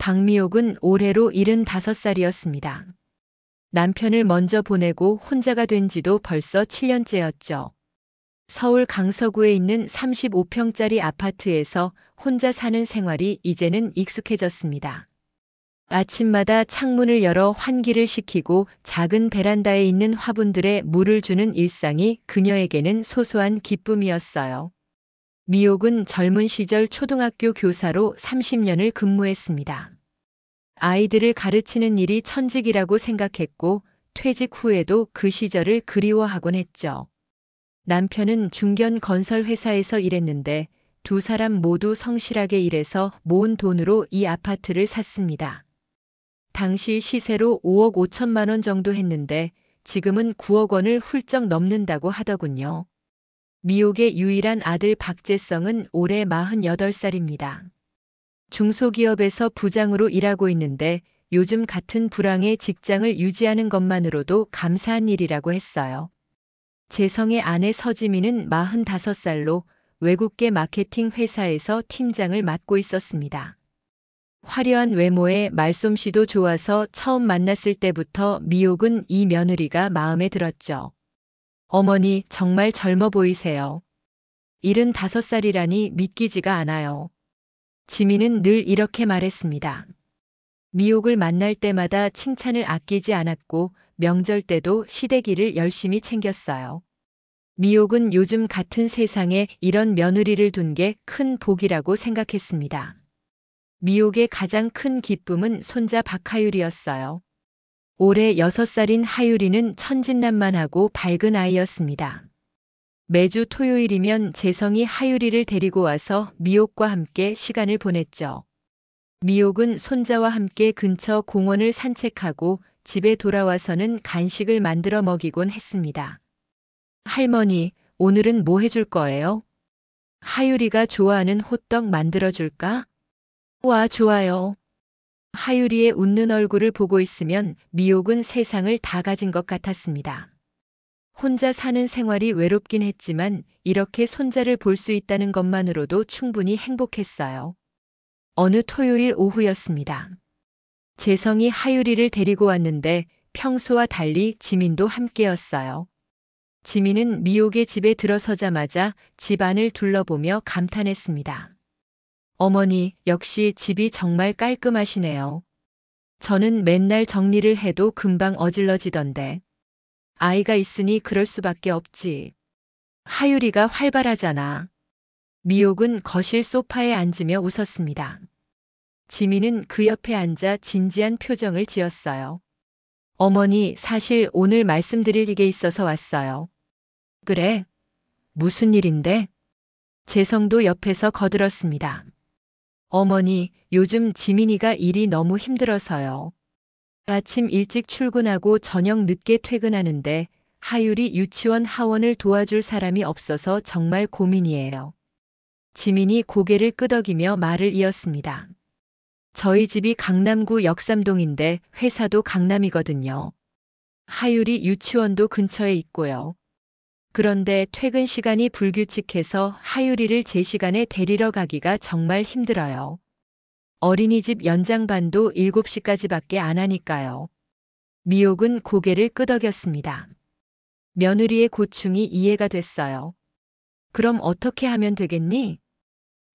박미옥은 올해로 75살이었습니다. 남편을 먼저 보내고 혼자가 된 지도 벌써 7년째였죠. 서울 강서구에 있는 35평짜리 아파트에서 혼자 사는 생활이 이제는 익숙해졌습니다. 아침마다 창문을 열어 환기를 시키고 작은 베란다에 있는 화분들에 물을 주는 일상이 그녀에게는 소소한 기쁨이었어요. 미옥은 젊은 시절 초등학교 교사로 30년을 근무했습니다. 아이들을 가르치는 일이 천직이라고 생각했고 퇴직 후에도 그 시절을 그리워하곤 했죠. 남편은 중견 건설 회사에서 일했는데 두 사람 모두 성실하게 일해서 모은 돈으로 이 아파트를 샀습니다. 당시 시세로 5억 5천만 원 정도 했는데 지금은 9억 원을 훌쩍 넘는다고 하더군요. 미옥의 유일한 아들 박재성은 올해 48살입니다. 중소기업에서 부장으로 일하고 있는데 요즘 같은 불황의 직장을 유지하는 것만으로도 감사한 일이라고 했어요. 재성의 아내 서지민은 45살로 외국계 마케팅 회사에서 팀장을 맡고 있었습니다. 화려한 외모에 말솜씨도 좋아서 처음 만났을 때부터 미옥은 이 며느리가 마음에 들었죠. 어머니, 정말 젊어 보이세요. 75살이라니 믿기지가 않아요. 지민은 늘 이렇게 말했습니다. 미옥을 만날 때마다 칭찬을 아끼지 않았고 명절 때도 시댁일을 열심히 챙겼어요. 미옥은 요즘 같은 세상에 이런 며느리를 둔 게 큰 복이라고 생각했습니다. 미옥의 가장 큰 기쁨은 손자 박하율이었어요. 올해 6살인 하율이는 천진난만하고 밝은 아이였습니다. 매주 토요일이면 재성이 하율이를 데리고 와서 미옥과 함께 시간을 보냈죠. 미옥은 손자와 함께 근처 공원을 산책하고 집에 돌아와서는 간식을 만들어 먹이곤 했습니다. 할머니, 오늘은 뭐 해줄 거예요? 하율이가 좋아하는 호떡 만들어줄까? 와, 좋아요. 하율이의 웃는 얼굴을 보고 있으면 미옥은 세상을 다 가진 것 같았습니다. 혼자 사는 생활이 외롭긴 했지만 이렇게 손자를 볼 수 있다는 것만으로도 충분히 행복했어요. 어느 토요일 오후였습니다. 재성이 하율이를 데리고 왔는데 평소와 달리 지민도 함께였어요. 지민은 미옥의 집에 들어서자마자 집 안을 둘러보며 감탄했습니다. 어머니, 역시 집이 정말 깔끔하시네요. 저는 맨날 정리를 해도 금방 어질러지던데. 아이가 있으니 그럴 수밖에 없지. 하율이가 활발하잖아. 미옥은 거실 소파에 앉으며 웃었습니다. 지민은 그 옆에 앉아 진지한 표정을 지었어요. 어머니, 사실 오늘 말씀드릴 게 있어서 왔어요. 그래? 무슨 일인데? 재성도 옆에서 거들었습니다. 어머니, 요즘 지민이가 일이 너무 힘들어서요. 아침 일찍 출근하고 저녁 늦게 퇴근하는데 하율이 유치원 하원을 도와줄 사람이 없어서 정말 고민이에요. 지민이 고개를 끄덕이며 말을 이었습니다. 저희 집이 강남구 역삼동인데 회사도 강남이거든요. 하율이 유치원도 근처에 있고요. 그런데 퇴근 시간이 불규칙해서 하율이를 제 시간에 데리러 가기가 정말 힘들어요. 어린이집 연장반도 7시까지밖에 안 하니까요. 미옥은 고개를 끄덕였습니다. 며느리의 고충이 이해가 됐어요. 그럼 어떻게 하면 되겠니?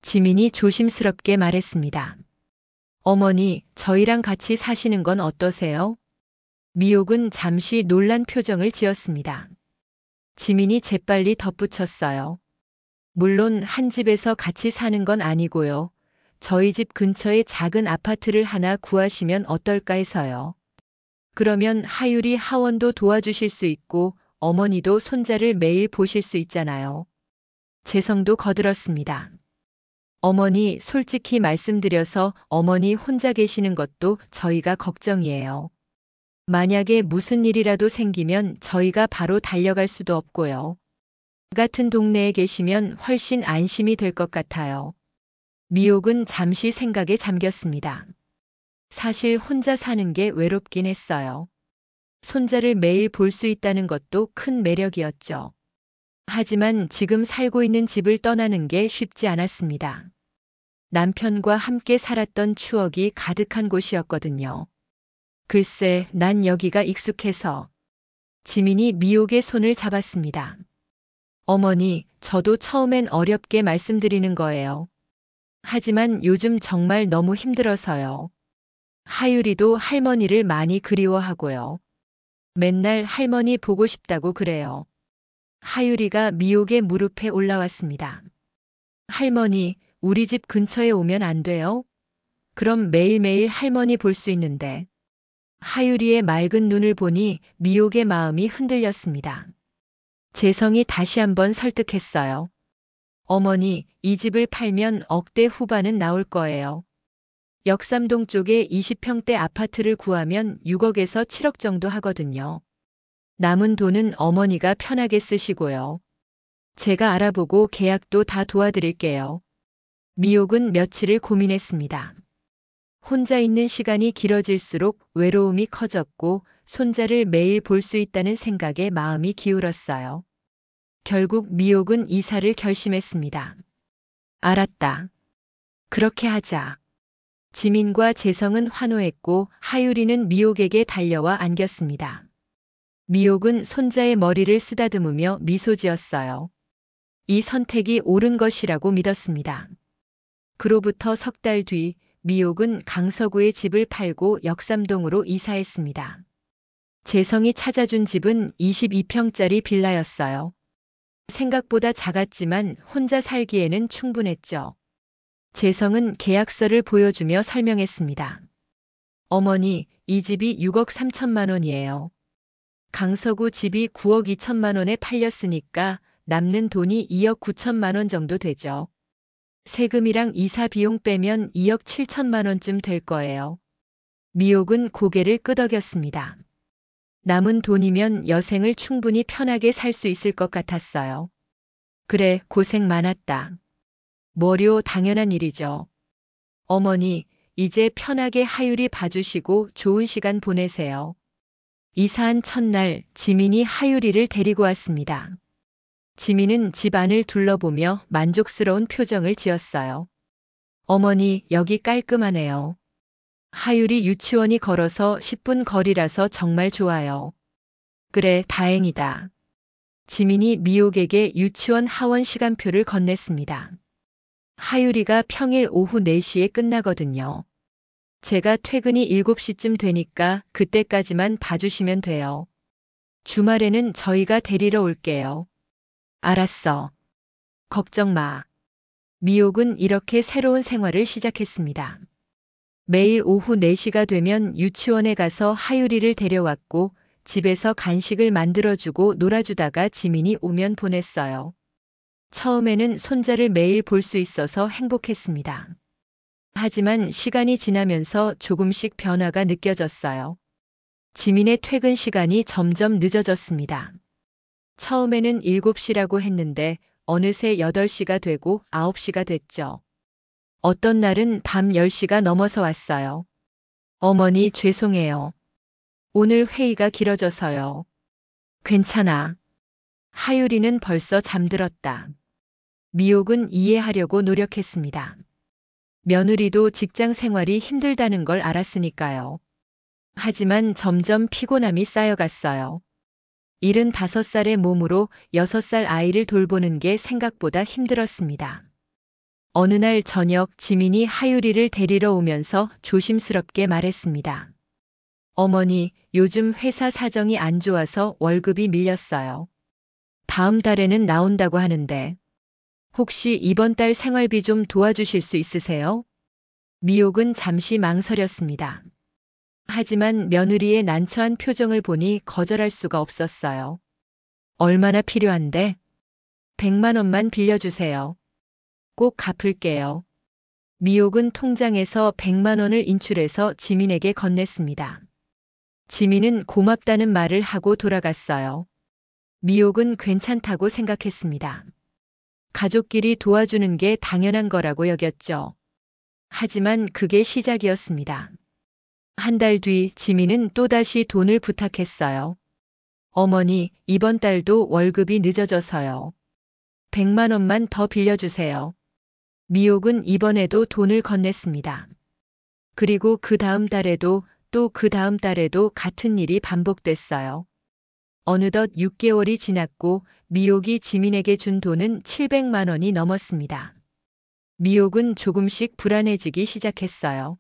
지민이 조심스럽게 말했습니다. 어머니, 저희랑 같이 사시는 건 어떠세요? 미옥은 잠시 놀란 표정을 지었습니다. 지민이 재빨리 덧붙였어요. 물론 한 집에서 같이 사는 건 아니고요. 저희 집 근처에 작은 아파트를 하나 구하시면 어떨까 해서요. 그러면 하율이 하원도 도와주실 수 있고 어머니도 손자를 매일 보실 수 있잖아요. 재성도 거들었습니다. 어머니, 솔직히 말씀드려서 어머니 혼자 계시는 것도 저희가 걱정이에요. 만약에 무슨 일이라도 생기면 저희가 바로 달려갈 수도 없고요. 같은 동네에 계시면 훨씬 안심이 될 것 같아요. 미옥은 잠시 생각에 잠겼습니다. 사실 혼자 사는 게 외롭긴 했어요. 손자를 매일 볼 수 있다는 것도 큰 매력이었죠. 하지만 지금 살고 있는 집을 떠나는 게 쉽지 않았습니다. 남편과 함께 살았던 추억이 가득한 곳이었거든요. 글쎄, 난 여기가 익숙해서. 지민이 미옥의 손을 잡았습니다. 어머니, 저도 처음엔 어렵게 말씀드리는 거예요. 하지만 요즘 정말 너무 힘들어서요. 하율이도 할머니를 많이 그리워하고요. 맨날 할머니 보고 싶다고 그래요. 하율이가 미옥의 무릎에 올라왔습니다. 할머니, 우리 집 근처에 오면 안 돼요? 그럼 매일매일 할머니 볼 수 있는데. 하율이의 맑은 눈을 보니 미옥의 마음이 흔들렸습니다. 재성이 다시 한번 설득했어요. 어머니, 이 집을 팔면 억대 후반은 나올 거예요. 역삼동 쪽에 20평대 아파트를 구하면 6억에서 7억 정도 하거든요. 남은 돈은 어머니가 편하게 쓰시고요. 제가 알아보고 계약도 다 도와드릴게요. 미옥은 며칠을 고민했습니다. 혼자 있는 시간이 길어질수록 외로움이 커졌고 손자를 매일 볼 수 있다는 생각에 마음이 기울었어요. 결국 미옥은 이사를 결심했습니다. 알았다. 그렇게 하자. 지민과 재성은 환호했고 하율이는 미옥에게 달려와 안겼습니다. 미옥은 손자의 머리를 쓰다듬으며 미소 지었어요. 이 선택이 옳은 것이라고 믿었습니다. 그로부터 석 달 뒤 미옥은 강서구의 집을 팔고 역삼동으로 이사했습니다. 재성이 찾아준 집은 22평짜리 빌라였어요. 생각보다 작았지만 혼자 살기에는 충분했죠. 재성은 계약서를 보여주며 설명했습니다. 어머니, 이 집이 6억 3천만 원이에요. 강서구 집이 9억 2천만 원에 팔렸으니까 남는 돈이 2억 9천만 원 정도 되죠. 세금이랑 이사 비용 빼면 2억 7천만 원쯤 될 거예요. 미옥은 고개를 끄덕였습니다. 남은 돈이면 여생을 충분히 편하게 살 수 있을 것 같았어요. 그래, 고생 많았다. 뭐료 당연한 일이죠. 어머니, 이제 편하게 하율이 봐주시고 좋은 시간 보내세요. 이사한 첫날 지민이 하율이를 데리고 왔습니다. 지민은 집 안을 둘러보며 만족스러운 표정을 지었어요. 어머니, 여기 깔끔하네요. 하율이 유치원이 걸어서 10분 거리라서 정말 좋아요. 그래, 다행이다. 지민이 미옥에게 유치원 하원 시간표를 건넸습니다. 하율이가 평일 오후 4시에 끝나거든요. 제가 퇴근이 7시쯤 되니까 그때까지만 봐주시면 돼요. 주말에는 저희가 데리러 올게요. 알았어. 걱정 마. 미옥은 이렇게 새로운 생활을 시작했습니다. 매일 오후 4시가 되면 유치원에 가서 하율이를 데려왔고 집에서 간식을 만들어주고 놀아주다가 지민이 오면 보냈어요. 처음에는 손자를 매일 볼 수 있어서 행복했습니다. 하지만 시간이 지나면서 조금씩 변화가 느껴졌어요. 지민의 퇴근 시간이 점점 늦어졌습니다. 처음에는 7시라고 했는데 어느새 8시가 되고 9시가 됐죠. 어떤 날은 밤 10시가 넘어서 왔어요. 어머니, 죄송해요. 오늘 회의가 길어져서요. 괜찮아. 하율이는 벌써 잠들었다. 미옥은 이해하려고 노력했습니다. 며느리도 직장 생활이 힘들다는 걸 알았으니까요. 하지만 점점 피곤함이 쌓여갔어요. 75살의 몸으로 6살 아이를 돌보는 게 생각보다 힘들었습니다. 어느 날 저녁 지민이 하율이를 데리러 오면서 조심스럽게 말했습니다. 어머니, 요즘 회사 사정이 안 좋아서 월급이 밀렸어요. 다음 달에는 나온다고 하는데 혹시 이번 달 생활비 좀 도와주실 수 있으세요? 미옥은 잠시 망설였습니다. 하지만 며느리의 난처한 표정을 보니 거절할 수가 없었어요. 얼마나 필요한데? 100만 원만 빌려주세요. 꼭 갚을게요. 미옥은 통장에서 100만 원을 인출해서 지민에게 건넸습니다. 지민은 고맙다는 말을 하고 돌아갔어요. 미옥은 괜찮다고 생각했습니다. 가족끼리 도와주는 게 당연한 거라고 여겼죠. 하지만 그게 시작이었습니다. 한 달 뒤 지민은 또다시 돈을 부탁했어요. 어머니, 이번 달도 월급이 늦어져서요. 100만 원만 더 빌려주세요. 미옥은 이번에도 돈을 건넸습니다. 그리고 그 다음 달에도 또 그 다음 달에도 같은 일이 반복됐어요. 어느덧 6개월이 지났고 미옥이 지민에게 준 돈은 700만 원이 넘었습니다. 미옥은 조금씩 불안해지기 시작했어요.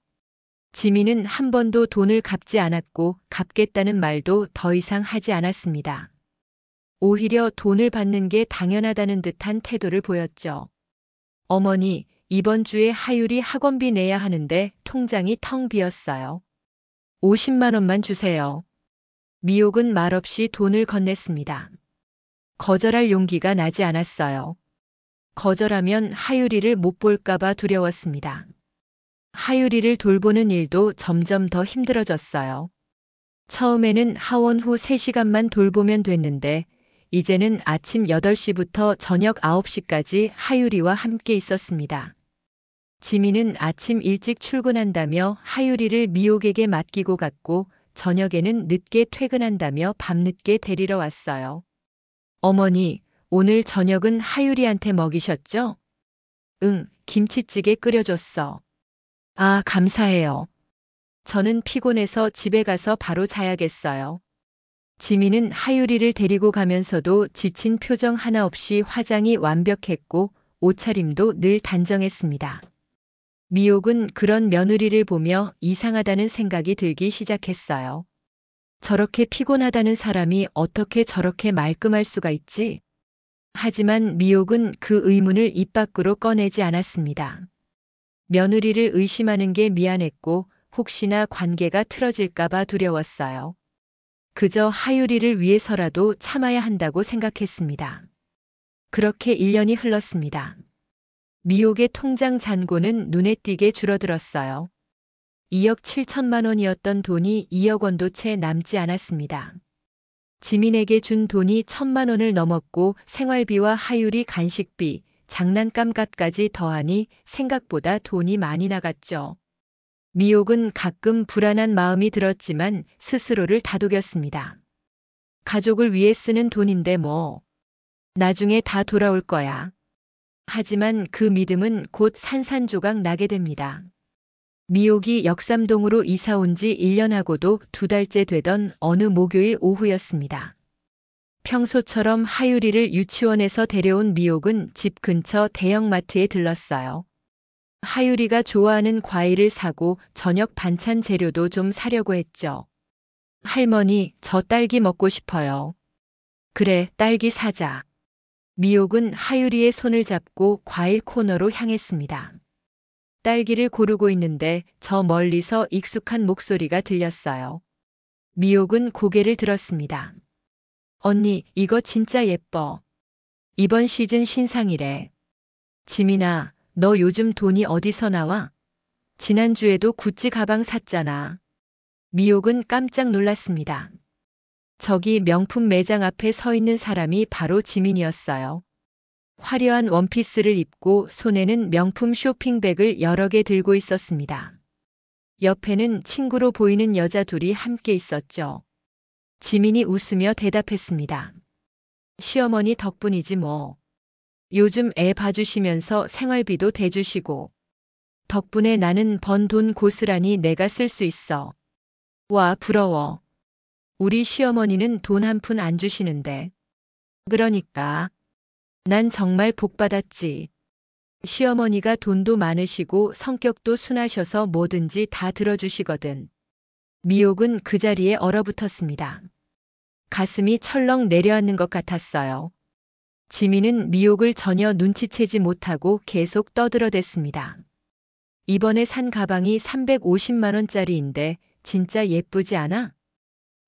지민은 한 번도 돈을 갚지 않았고 갚겠다는 말도 더 이상 하지 않았습니다. 오히려 돈을 받는 게 당연하다는 듯한 태도를 보였죠. 어머니, 이번 주에 하율이 학원비 내야 하는데 통장이 텅 비었어요. 50만 원만 주세요. 미옥은 말없이 돈을 건넸습니다. 거절할 용기가 나지 않았어요. 거절하면 하율이를 못 볼까봐 두려웠습니다. 하율이를 돌보는 일도 점점 더 힘들어졌어요. 처음에는 하원 후 3시간만 돌보면 됐는데 이제는 아침 8시부터 저녁 9시까지 하율이와 함께 있었습니다. 지민은 아침 일찍 출근한다며 하율이를 미옥에게 맡기고 갔고 저녁에는 늦게 퇴근한다며 밤늦게 데리러 왔어요. 어머니, 오늘 저녁은 하율이한테 먹이셨죠? 응, 김치찌개 끓여줬어. 아, 감사해요. 저는 피곤해서 집에 가서 바로 자야겠어요. 지민은 하율이를 데리고 가면서도 지친 표정 하나 없이 화장이 완벽했고 옷차림도 늘 단정했습니다. 미옥은 그런 며느리를 보며 이상하다는 생각이 들기 시작했어요. 저렇게 피곤하다는 사람이 어떻게 저렇게 말끔할 수가 있지? 하지만 미옥은 그 의문을 입 밖으로 꺼내지 않았습니다. 며느리를 의심하는 게 미안했고 혹시나 관계가 틀어질까봐 두려웠어요. 그저 하율이를 위해서라도 참아야 한다고 생각했습니다. 그렇게 1년이 흘렀습니다. 미옥의 통장 잔고는 눈에 띄게 줄어들었어요. 2억 7천만 원이었던 돈이 2억 원도 채 남지 않았습니다. 지민에게 준 돈이 1,000만 원을 넘었고 생활비와 하율이 간식비, 장난감값까지 더하니 생각보다 돈이 많이 나갔죠. 미옥은 가끔 불안한 마음이 들었지만 스스로를 다독였습니다. 가족을 위해 쓰는 돈인데 뭐. 나중에 다 돌아올 거야. 하지만 그 믿음은 곧 산산조각 나게 됩니다. 미옥이 역삼동으로 이사 온 지 1년하고도 2달째 되던 어느 목요일 오후였습니다. 평소처럼 하율이를 유치원에서 데려온 미옥은 집 근처 대형마트에 들렀어요. 하율이가 좋아하는 과일을 사고 저녁 반찬 재료도 좀 사려고 했죠. 할머니, 저 딸기 먹고 싶어요. 그래, 딸기 사자. 미옥은 하율이의 손을 잡고 과일 코너로 향했습니다. 딸기를 고르고 있는데 저 멀리서 익숙한 목소리가 들렸어요. 미옥은 고개를 들었습니다. 언니, 이거 진짜 예뻐. 이번 시즌 신상이래. 지민아, 너 요즘 돈이 어디서 나와? 지난주에도 구찌 가방 샀잖아. 미옥은 깜짝 놀랐습니다. 저기 명품 매장 앞에 서 있는 사람이 바로 지민이었어요. 화려한 원피스를 입고 손에는 명품 쇼핑백을 여러 개 들고 있었습니다. 옆에는 친구로 보이는 여자 둘이 함께 있었죠. 지민이 웃으며 대답했습니다. 시어머니 덕분이지 뭐. 요즘 애 봐주시면서 생활비도 대주시고. 덕분에 나는 번 돈 고스란히 내가 쓸 수 있어. 와, 부러워. 우리 시어머니는 돈 한 푼 안 주시는데. 그러니까. 난 정말 복 받았지. 시어머니가 돈도 많으시고 성격도 순하셔서 뭐든지 다 들어주시거든. 미옥은 그 자리에 얼어붙었습니다. 가슴이 철렁 내려앉는 것 같았어요. 지민은 미옥을 전혀 눈치채지 못하고 계속 떠들어댔습니다. 이번에 산 가방이 350만 원짜리인데 진짜 예쁘지 않아?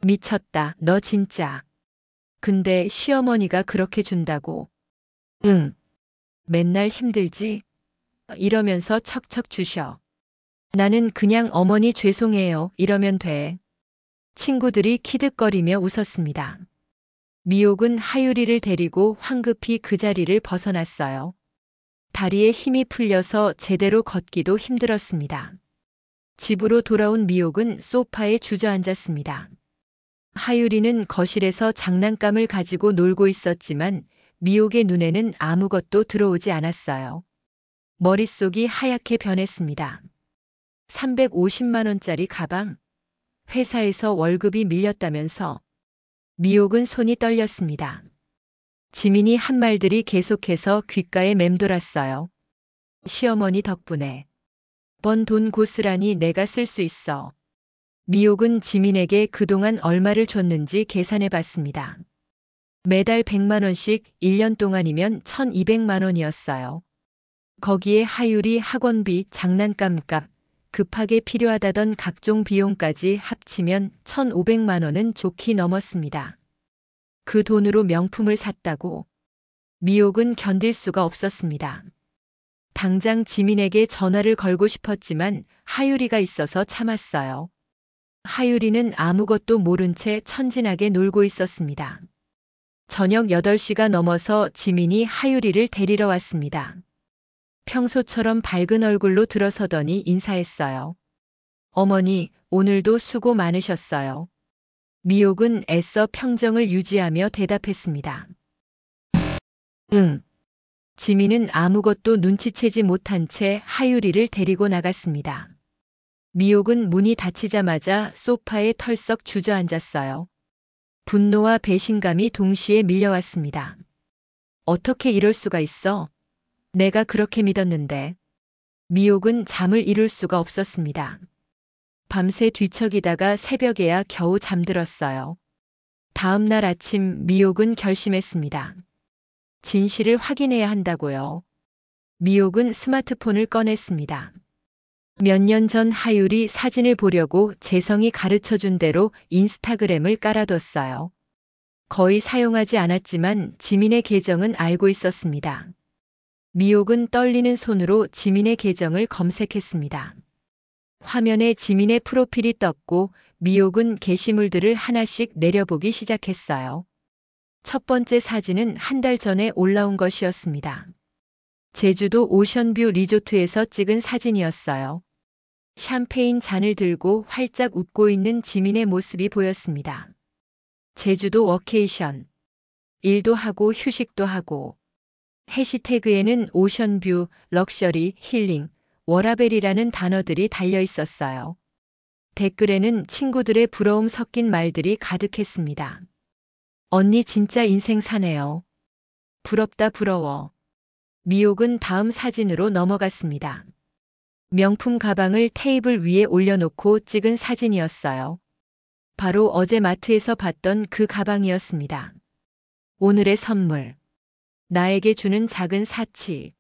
미쳤다, 너 진짜. 근데 시어머니가 그렇게 준다고. 응. 맨날 힘들지? 이러면서 척척 주셔. 나는 그냥 어머니 죄송해요 이러면 돼. 친구들이 키득거리며 웃었습니다. 미옥은 하율이를 데리고 황급히 그 자리를 벗어났어요. 다리에 힘이 풀려서 제대로 걷기도 힘들었습니다. 집으로 돌아온 미옥은 소파에 주저앉았습니다. 하율이는 거실에서 장난감을 가지고 놀고 있었지만 미옥의 눈에는 아무것도 들어오지 않았어요. 머릿속이 하얗게 변했습니다. 350만 원짜리 가방. 회사에서 월급이 밀렸다면서. 미옥은 손이 떨렸습니다. 지민이 한 말들이 계속해서 귓가에 맴돌았어요. 시어머니 덕분에 번 돈 고스란히 내가 쓸 수 있어. 미옥은 지민에게 그동안 얼마를 줬는지 계산해 봤습니다. 매달 100만 원씩 1년 동안이면 1200만 원이었어요. 거기에 하율이 학원비, 장난감값, 급하게 필요하다던 각종 비용까지 합치면 1500만 원은 좋게 넘었습니다. 그 돈으로 명품을 샀다고? 미옥은 견딜 수가 없었습니다. 당장 지민에게 전화를 걸고 싶었지만 하율이가 있어서 참았어요. 하율이는 아무것도 모른 채 천진하게 놀고 있었습니다. 저녁 8시가 넘어서 지민이 하율이를 데리러 왔습니다. 평소처럼 밝은 얼굴로 들어서더니 인사했어요. 어머니, 오늘도 수고 많으셨어요. 미옥은 애써 평정을 유지하며 대답했습니다. 응. 지민은 아무것도 눈치채지 못한 채 하율이를 데리고 나갔습니다. 미옥은 문이 닫히자마자 소파에 털썩 주저앉았어요. 분노와 배신감이 동시에 밀려왔습니다. 어떻게 이럴 수가 있어? 내가 그렇게 믿었는데. 미옥은 잠을 이룰 수가 없었습니다. 밤새 뒤척이다가 새벽에야 겨우 잠들었어요. 다음 날 아침 미옥은 결심했습니다. 진실을 확인해야 한다고요. 미옥은 스마트폰을 꺼냈습니다. 몇 년 전 하율이 사진을 보려고 재성이 가르쳐준 대로 인스타그램을 깔아뒀어요. 거의 사용하지 않았지만 지민의 계정은 알고 있었습니다. 미옥은 떨리는 손으로 지민의 계정을 검색했습니다. 화면에 지민의 프로필이 떴고 미옥은 게시물들을 하나씩 내려보기 시작했어요. 첫 번째 사진은 한 달 전에 올라온 것이었습니다. 제주도 오션뷰 리조트에서 찍은 사진이었어요. 샴페인 잔을 들고 활짝 웃고 있는 지민의 모습이 보였습니다. 제주도 워케이션. 일도 하고 휴식도 하고. 해시태그에는 오션뷰, 럭셔리, 힐링, 워라벨이라는 단어들이 달려 있었어요. 댓글에는 친구들의 부러움 섞인 말들이 가득했습니다. 언니 진짜 인생 사네요. 부럽다 부러워. 미옥은 다음 사진으로 넘어갔습니다. 명품 가방을 테이블 위에 올려놓고 찍은 사진이었어요. 바로 어제 마트에서 봤던 그 가방이었습니다. 오늘의 선물. 나에게 주는 작은 사치.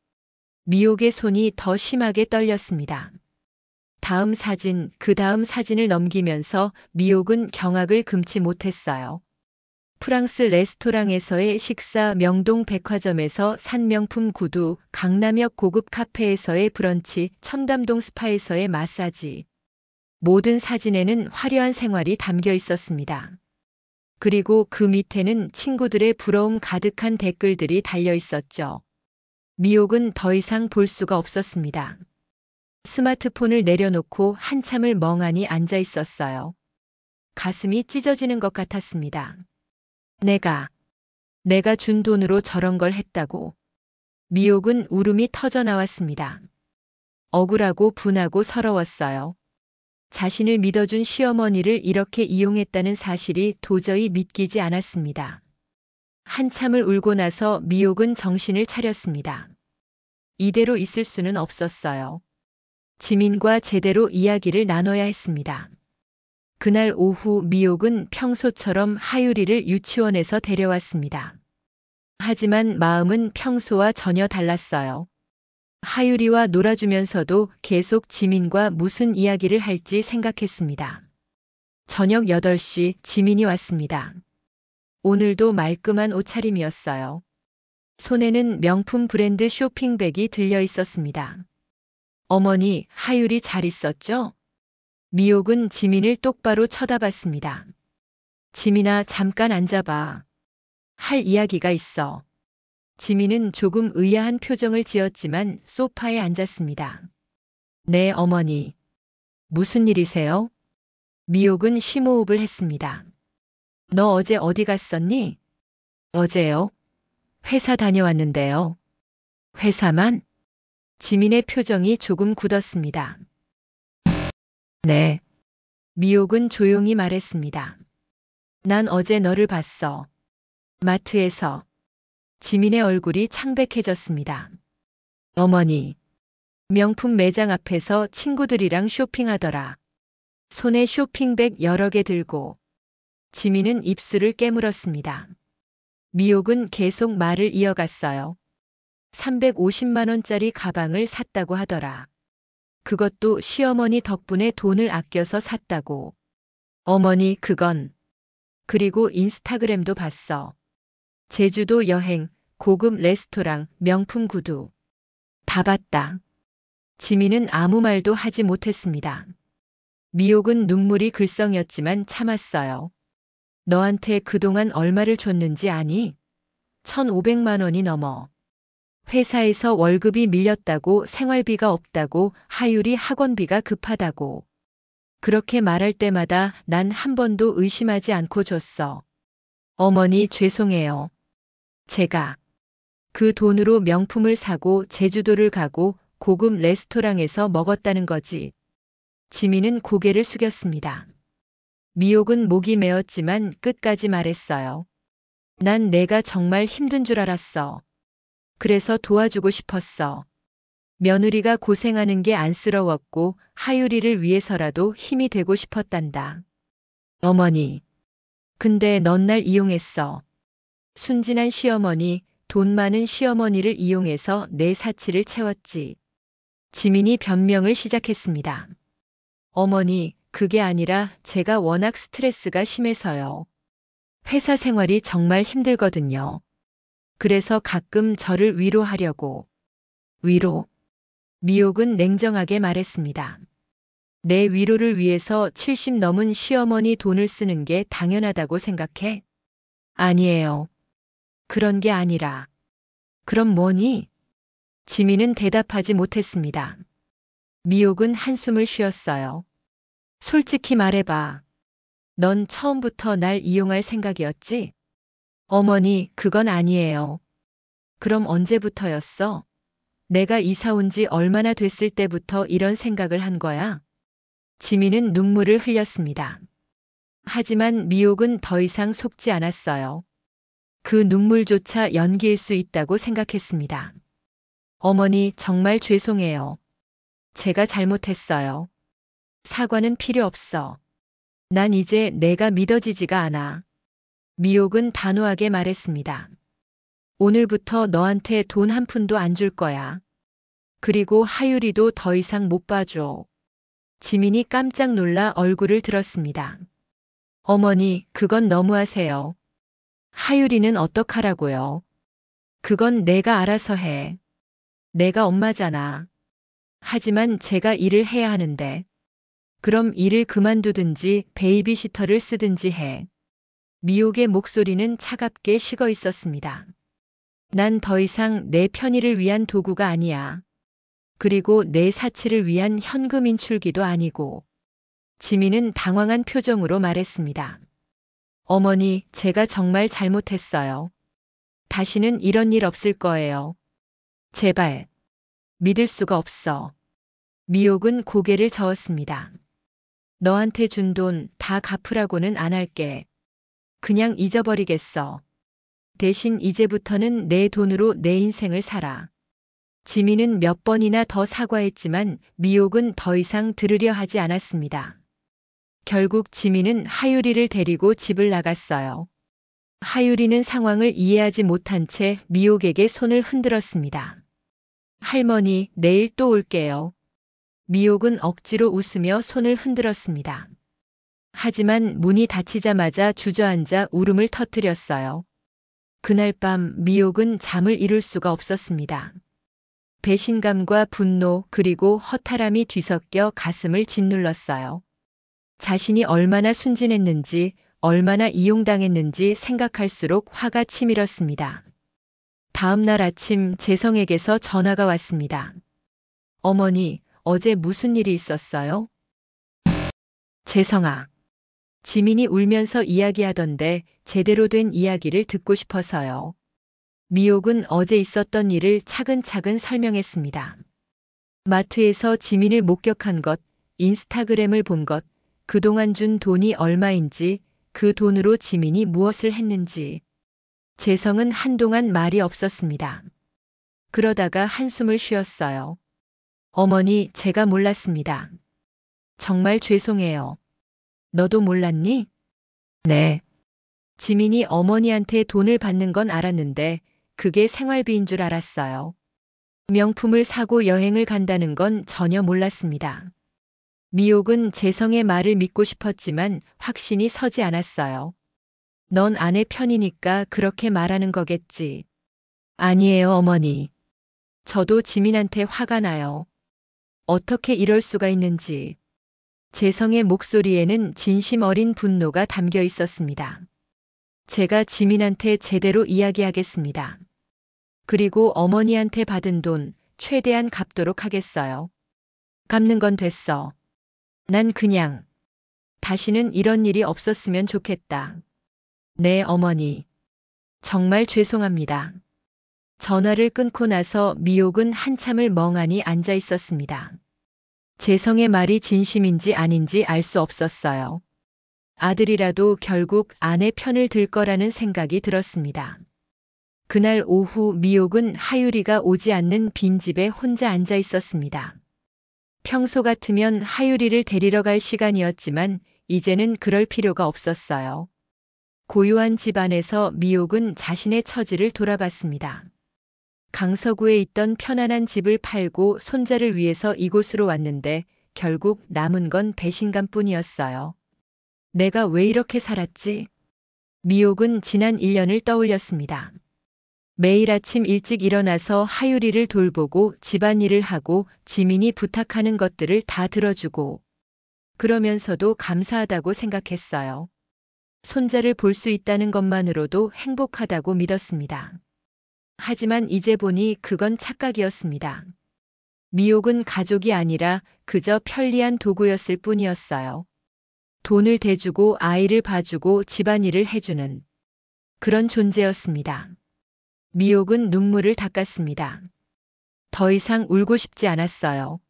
미옥의 손이 더 심하게 떨렸습니다. 다음 사진, 그 다음 사진을 넘기면서 미옥은 경악을 금치 못했어요. 프랑스 레스토랑에서의 식사, 명동 백화점에서 산 명품 구두, 강남역 고급 카페에서의 브런치, 청담동 스파에서의 마사지. 모든 사진에는 화려한 생활이 담겨 있었습니다. 그리고 그 밑에는 친구들의 부러움 가득한 댓글들이 달려 있었죠. 미옥은 더 이상 볼 수가 없었습니다. 스마트폰을 내려놓고 한참을 멍하니 앉아 있었어요. 가슴이 찢어지는 것 같았습니다. 내가 준 돈으로 저런 걸 했다고. 미옥은 울음이 터져 나왔습니다. 억울하고 분하고 서러웠어요. 자신을 믿어준 시어머니를 이렇게 이용했다는 사실이 도저히 믿기지 않았습니다. 한참을 울고 나서 미옥은 정신을 차렸습니다. 이대로 있을 수는 없었어요. 지민과 제대로 이야기를 나눠야 했습니다. 그날 오후 미옥은 평소처럼 하율이를 유치원에서 데려왔습니다. 하지만 마음은 평소와 전혀 달랐어요. 하율이와 놀아주면서도 계속 지민과 무슨 이야기를 할지 생각했습니다. 저녁 8시 지민이 왔습니다. 오늘도 말끔한 옷차림이었어요. 손에는 명품 브랜드 쇼핑백이 들려 있었습니다. 어머니, 하율이 잘 있었죠? 미옥은 지민을 똑바로 쳐다봤습니다. 지민아, 잠깐 앉아봐. 할 이야기가 있어. 지민은 조금 의아한 표정을 지었지만 소파에 앉았습니다. 네, 어머니. 무슨 일이세요? 미옥은 심호흡을 했습니다. 너 어제 어디 갔었니? 어제요? 회사 다녀왔는데요. 회사만? 지민의 표정이 조금 굳었습니다. 네. 미옥은 조용히 말했습니다. 난 어제 너를 봤어. 마트에서. 지민의 얼굴이 창백해졌습니다. 어머니. 명품 매장 앞에서 친구들이랑 쇼핑하더라. 손에 쇼핑백 여러 개 들고. 지민은 입술을 깨물었습니다. 미옥은 계속 말을 이어갔어요. 350만 원짜리 가방을 샀다고 하더라. 그것도 시어머니 덕분에 돈을 아껴서 샀다고. 어머니 그건. 그리고 인스타그램도 봤어. 제주도 여행, 고급 레스토랑, 명품 구두. 다 봤다. 지민은 아무 말도 하지 못했습니다. 미옥은 눈물이 글썽였지만 참았어요. 너한테 그동안 얼마를 줬는지 아니? 1,500만 원이 넘어. 회사에서 월급이 밀렸다고 생활비가 없다고 하율이 학원비가 급하다고. 그렇게 말할 때마다 난 한 번도 의심하지 않고 줬어. 어머니 죄송해요. 제가 그 돈으로 명품을 사고 제주도를 가고 고급 레스토랑에서 먹었다는 거지. 지민은 고개를 숙였습니다. 미옥은 목이 메었지만 끝까지 말했어요. 난 내가 정말 힘든 줄 알았어. 그래서 도와주고 싶었어. 며느리가 고생하는 게 안쓰러웠고 하율이를 위해서라도 힘이 되고 싶었단다. 어머니. 근데 넌 날 이용했어. 순진한 시어머니, 돈 많은 시어머니를 이용해서 내 사치를 채웠지. 지민이 변명을 시작했습니다. 어머니, 그게 아니라 제가 워낙 스트레스가 심해서요. 회사 생활이 정말 힘들거든요. 그래서 가끔 저를 위로하려고. 위로. 미옥은 냉정하게 말했습니다. 내 위로를 위해서 70 넘은 시어머니 돈을 쓰는 게 당연하다고 생각해? 아니에요. 그런 게 아니라. 그럼 뭐니? 지민은 대답하지 못했습니다. 미옥은 한숨을 쉬었어요. 솔직히 말해봐. 넌 처음부터 날 이용할 생각이었지? 어머니, 그건 아니에요. 그럼 언제부터였어? 내가 이사 온 지 얼마나 됐을 때부터 이런 생각을 한 거야? 지민은 눈물을 흘렸습니다. 하지만 미옥은 더 이상 속지 않았어요. 그 눈물조차 연기일 수 있다고 생각했습니다. 어머니, 정말 죄송해요. 제가 잘못했어요. 사과는 필요 없어. 난 이제 내가 믿어지지가 않아. 미옥은 단호하게 말했습니다. 오늘부터 너한테 돈 한 푼도 안 줄 거야. 그리고 하율이도 더 이상 못 봐줘. 지민이 깜짝 놀라 얼굴을 들었습니다. 어머니, 그건 너무하세요. 하율이는 어떡하라고요? 그건 내가 알아서 해. 내가 엄마잖아. 하지만 제가 일을 해야 하는데. 그럼 일을 그만두든지 베이비시터를 쓰든지 해. 미옥의 목소리는 차갑게 식어 있었습니다. 난 더 이상 내 편의를 위한 도구가 아니야. 그리고 내 사치를 위한 현금 인출기도 아니고. 지민은 당황한 표정으로 말했습니다. 어머니, 제가 정말 잘못했어요. 다시는 이런 일 없을 거예요. 제발. 믿을 수가 없어. 미옥은 고개를 저었습니다. 너한테 준 돈 다 갚으라고는 안 할게. 그냥 잊어버리겠어. 대신 이제부터는 내 돈으로 내 인생을 살아. 지민은 몇 번이나 더 사과했지만 미옥은 더 이상 들으려 하지 않았습니다. 결국 지민은 하율이를 데리고 집을 나갔어요. 하율이는 상황을 이해하지 못한 채 미옥에게 손을 흔들었습니다. 할머니, 내일 또 올게요. 미옥은 억지로 웃으며 손을 흔들었습니다. 하지만 문이 닫히자마자 주저앉아 울음을 터뜨렸어요. 그날 밤 미옥은 잠을 이룰 수가 없었습니다. 배신감과 분노 그리고 허탈함이 뒤섞여 가슴을 짓눌렀어요. 자신이 얼마나 순진했는지, 얼마나 이용당했는지 생각할수록 화가 치밀었습니다. 다음 날 아침 재성에게서 전화가 왔습니다. 어머니, 어제 무슨 일이 있었어요? 재성아. 지민이 울면서 이야기하던데 제대로 된 이야기를 듣고 싶어서요. 미옥은 어제 있었던 일을 차근차근 설명했습니다. 마트에서 지민을 목격한 것, 인스타그램을 본 것, 그동안 준 돈이 얼마인지, 그 돈으로 지민이 무엇을 했는지. 재성은 한동안 말이 없었습니다. 그러다가 한숨을 쉬었어요. 어머니, 제가 몰랐습니다. 정말 죄송해요. 너도 몰랐니? 네. 지민이 어머니한테 돈을 받는 건 알았는데 그게 생활비인 줄 알았어요. 명품을 사고 여행을 간다는 건 전혀 몰랐습니다. 미옥은 재성의 말을 믿고 싶었지만 확신이 서지 않았어요. 넌 아내 편이니까 그렇게 말하는 거겠지. 아니에요, 어머니. 저도 지민한테 화가 나요. 어떻게 이럴 수가 있는지. 재성의 목소리에는 진심 어린 분노가 담겨 있었습니다. 제가 지민한테 제대로 이야기하겠습니다. 그리고 어머니한테 받은 돈 최대한 갚도록 하겠어요. 갚는 건 됐어. 난 그냥 다시는 이런 일이 없었으면 좋겠다. 네, 어머니. 정말 죄송합니다. 전화를 끊고 나서 미옥은 한참을 멍하니 앉아 있었습니다. 재성의 말이 진심인지 아닌지 알 수 없었어요. 아들이라도 결국 아내 편을 들 거라는 생각이 들었습니다. 그날 오후 미옥은 하유리가 오지 않는 빈집에 혼자 앉아 있었습니다. 평소 같으면 하유리를 데리러 갈 시간이었지만 이제는 그럴 필요가 없었어요. 고요한 집 안에서 미옥은 자신의 처지를 돌아봤습니다. 강서구에 있던 편안한 집을 팔고 손자를 위해서 이곳으로 왔는데 결국 남은 건 배신감뿐이었어요. 내가 왜 이렇게 살았지? 미옥은 지난 1년을 떠올렸습니다. 매일 아침 일찍 일어나서 하유리를 돌보고 집안일을 하고 지민이 부탁하는 것들을 다 들어주고 그러면서도 감사하다고 생각했어요. 손자를 볼 수 있다는 것만으로도 행복하다고 믿었습니다. 하지만 이제 보니 그건 착각이었습니다. 미옥은 가족이 아니라 그저 편리한 도구였을 뿐이었어요. 돈을 대주고 아이를 봐주고 집안일을 해주는 그런 존재였습니다. 미옥은 눈물을 닦았습니다. 더 이상 울고 싶지 않았어요.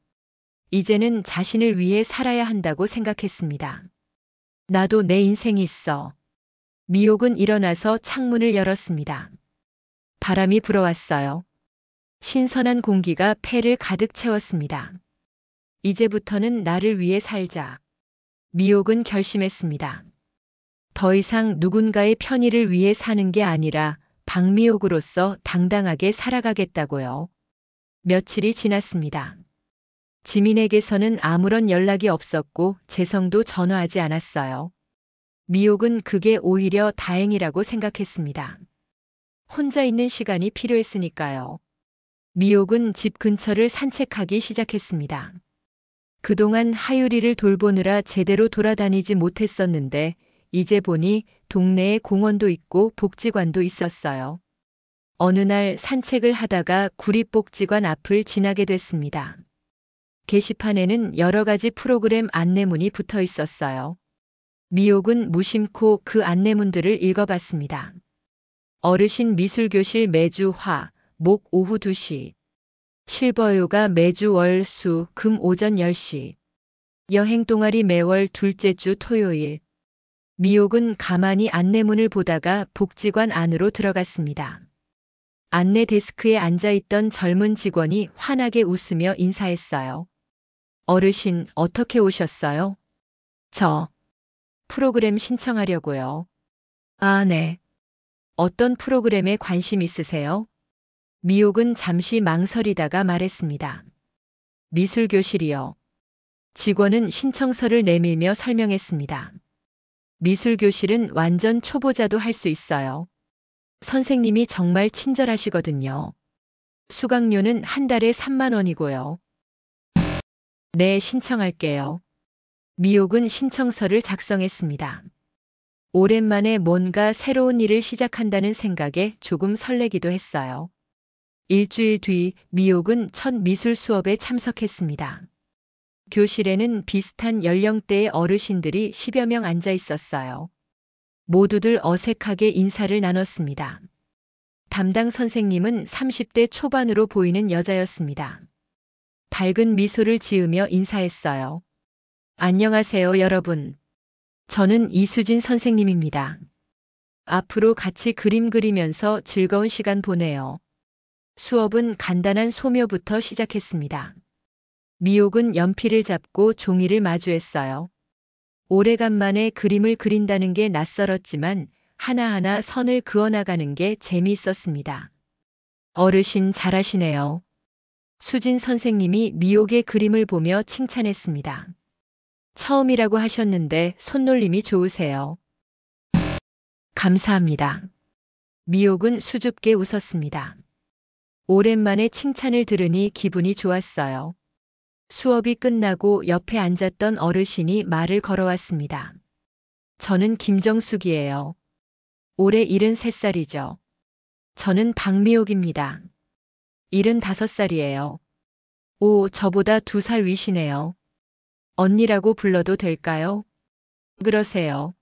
이제는 자신을 위해 살아야 한다고 생각했습니다. 나도 내 인생이 있어. 미옥은 일어나서 창문을 열었습니다. 바람이 불어왔어요. 신선한 공기가 폐를 가득 채웠습니다. 이제부터는 나를 위해 살자. 미옥은 결심했습니다. 더 이상 누군가의 편의를 위해 사는 게 아니라 박미옥으로서 당당하게 살아가겠다고요. 며칠이 지났습니다. 지민에게서는 아무런 연락이 없었고 재성도 전화하지 않았어요. 미옥은 그게 오히려 다행이라고 생각했습니다. 혼자 있는 시간이 필요했으니까요. 미옥은 집 근처를 산책하기 시작했습니다. 그동안 하유리를 돌보느라 제대로 돌아다니지 못했었는데 이제 보니 동네에 공원도 있고 복지관도 있었어요. 어느 날 산책을 하다가 구립복지관 앞을 지나게 됐습니다. 게시판에는 여러 가지 프로그램 안내문이 붙어 있었어요. 미옥은 무심코 그 안내문들을 읽어봤습니다. 어르신 미술교실 매주 화, 목 오후 2시. 실버요가 매주 월, 수, 금 오전 10시. 여행 동아리 매월 둘째 주 토요일. 미옥은 가만히 안내문을 보다가 복지관 안으로 들어갔습니다. 안내 데스크에 앉아있던 젊은 직원이 환하게 웃으며 인사했어요. 어르신, 어떻게 오셨어요? 저 프로그램 신청하려고요. 아, 네. 어떤 프로그램에 관심 있으세요? 미옥은 잠시 망설이다가 말했습니다. 미술교실이요. 직원은 신청서를 내밀며 설명했습니다. 미술교실은 완전 초보자도 할 수 있어요. 선생님이 정말 친절하시거든요. 수강료는 한 달에 3만 원이고요. 네, 신청할게요. 미옥은 신청서를 작성했습니다. 오랜만에 뭔가 새로운 일을 시작한다는 생각에 조금 설레기도 했어요. 일주일 뒤 미옥은 첫 미술 수업에 참석했습니다. 교실에는 비슷한 연령대의 어르신들이 10여 명 앉아 있었어요. 모두들 어색하게 인사를 나눴습니다. 담당 선생님은 30대 초반으로 보이는 여자였습니다. 밝은 미소를 지으며 인사했어요. 안녕하세요, 여러분. 저는 이수진 선생님입니다. 앞으로 같이 그림 그리면서 즐거운 시간 보내요. 수업은 간단한 소묘부터 시작했습니다. 미옥은 연필을 잡고 종이를 마주했어요. 오래간만에 그림을 그린다는 게 낯설었지만 하나하나 선을 그어나가는 게 재미있었습니다. 어르신 잘하시네요. 수진 선생님이 미옥의 그림을 보며 칭찬했습니다. 처음이라고 하셨는데 손놀림이 좋으세요. 감사합니다. 미옥은 수줍게 웃었습니다. 오랜만에 칭찬을 들으니 기분이 좋았어요. 수업이 끝나고 옆에 앉았던 어르신이 말을 걸어왔습니다. 저는 김정숙이에요. 올해 73살이죠. 저는 박미옥입니다. 75살이에요. 오, 저보다 2살 위시네요. 언니라고 불러도 될까요? 그러세요.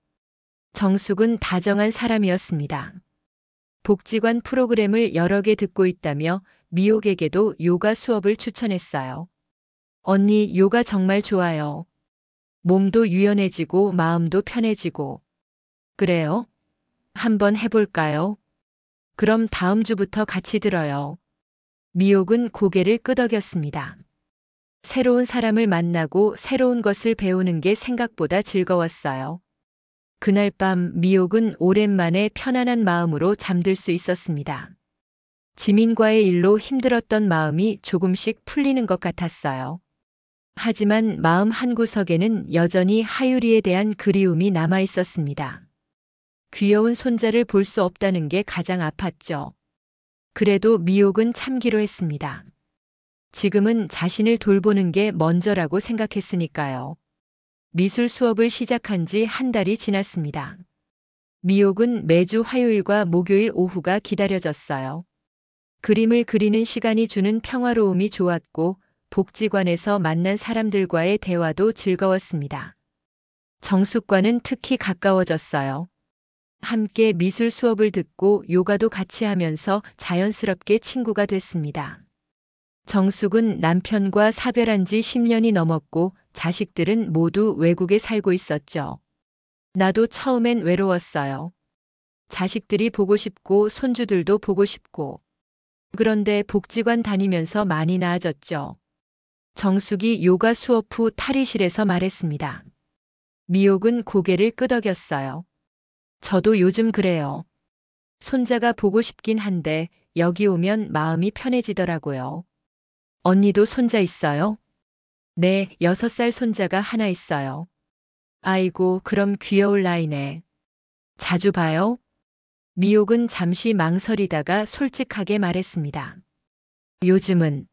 정숙은 다정한 사람이었습니다. 복지관 프로그램을 여러 개 듣고 있다며 미옥에게도 요가 수업을 추천했어요. 언니, 요가 정말 좋아요. 몸도 유연해지고 마음도 편해지고. 그래요? 한번 해볼까요? 그럼 다음 주부터 같이 들어요. 미옥은 고개를 끄덕였습니다. 새로운 사람을 만나고 새로운 것을 배우는 게 생각보다 즐거웠어요. 그날 밤 미옥은 오랜만에 편안한 마음으로 잠들 수 있었습니다. 지민과의 일로 힘들었던 마음이 조금씩 풀리는 것 같았어요. 하지만 마음 한구석에는 여전히 하유리에 대한 그리움이 남아 있었습니다. 귀여운 손자를 볼 수 없다는 게 가장 아팠죠. 그래도 미옥은 참기로 했습니다. 지금은 자신을 돌보는 게 먼저라고 생각했으니까요. 미술 수업을 시작한 지 한 달이 지났습니다. 미옥은 매주 화요일과 목요일 오후가 기다려졌어요. 그림을 그리는 시간이 주는 평화로움이 좋았고 복지관에서 만난 사람들과의 대화도 즐거웠습니다. 정숙과는 특히 가까워졌어요. 함께 미술 수업을 듣고 요가도 같이 하면서 자연스럽게 친구가 됐습니다. 정숙은 남편과 사별한 지 10년이 넘었고 자식들은 모두 외국에 살고 있었죠. 나도 처음엔 외로웠어요. 자식들이 보고 싶고 손주들도 보고 싶고. 그런데 복지관 다니면서 많이 나아졌죠. 정숙이 요가 수업 후 탈의실에서 말했습니다. 미옥은 고개를 끄덕였어요. 저도 요즘 그래요. 손자가 보고 싶긴 한데 여기 오면 마음이 편해지더라고요. 언니도 손자 있어요? 네, 6살 손자가 하나 있어요. 아이고, 그럼 귀여울 나이네. 자주 봐요? 미옥은 잠시 망설이다가 솔직하게 말했습니다. 요즘은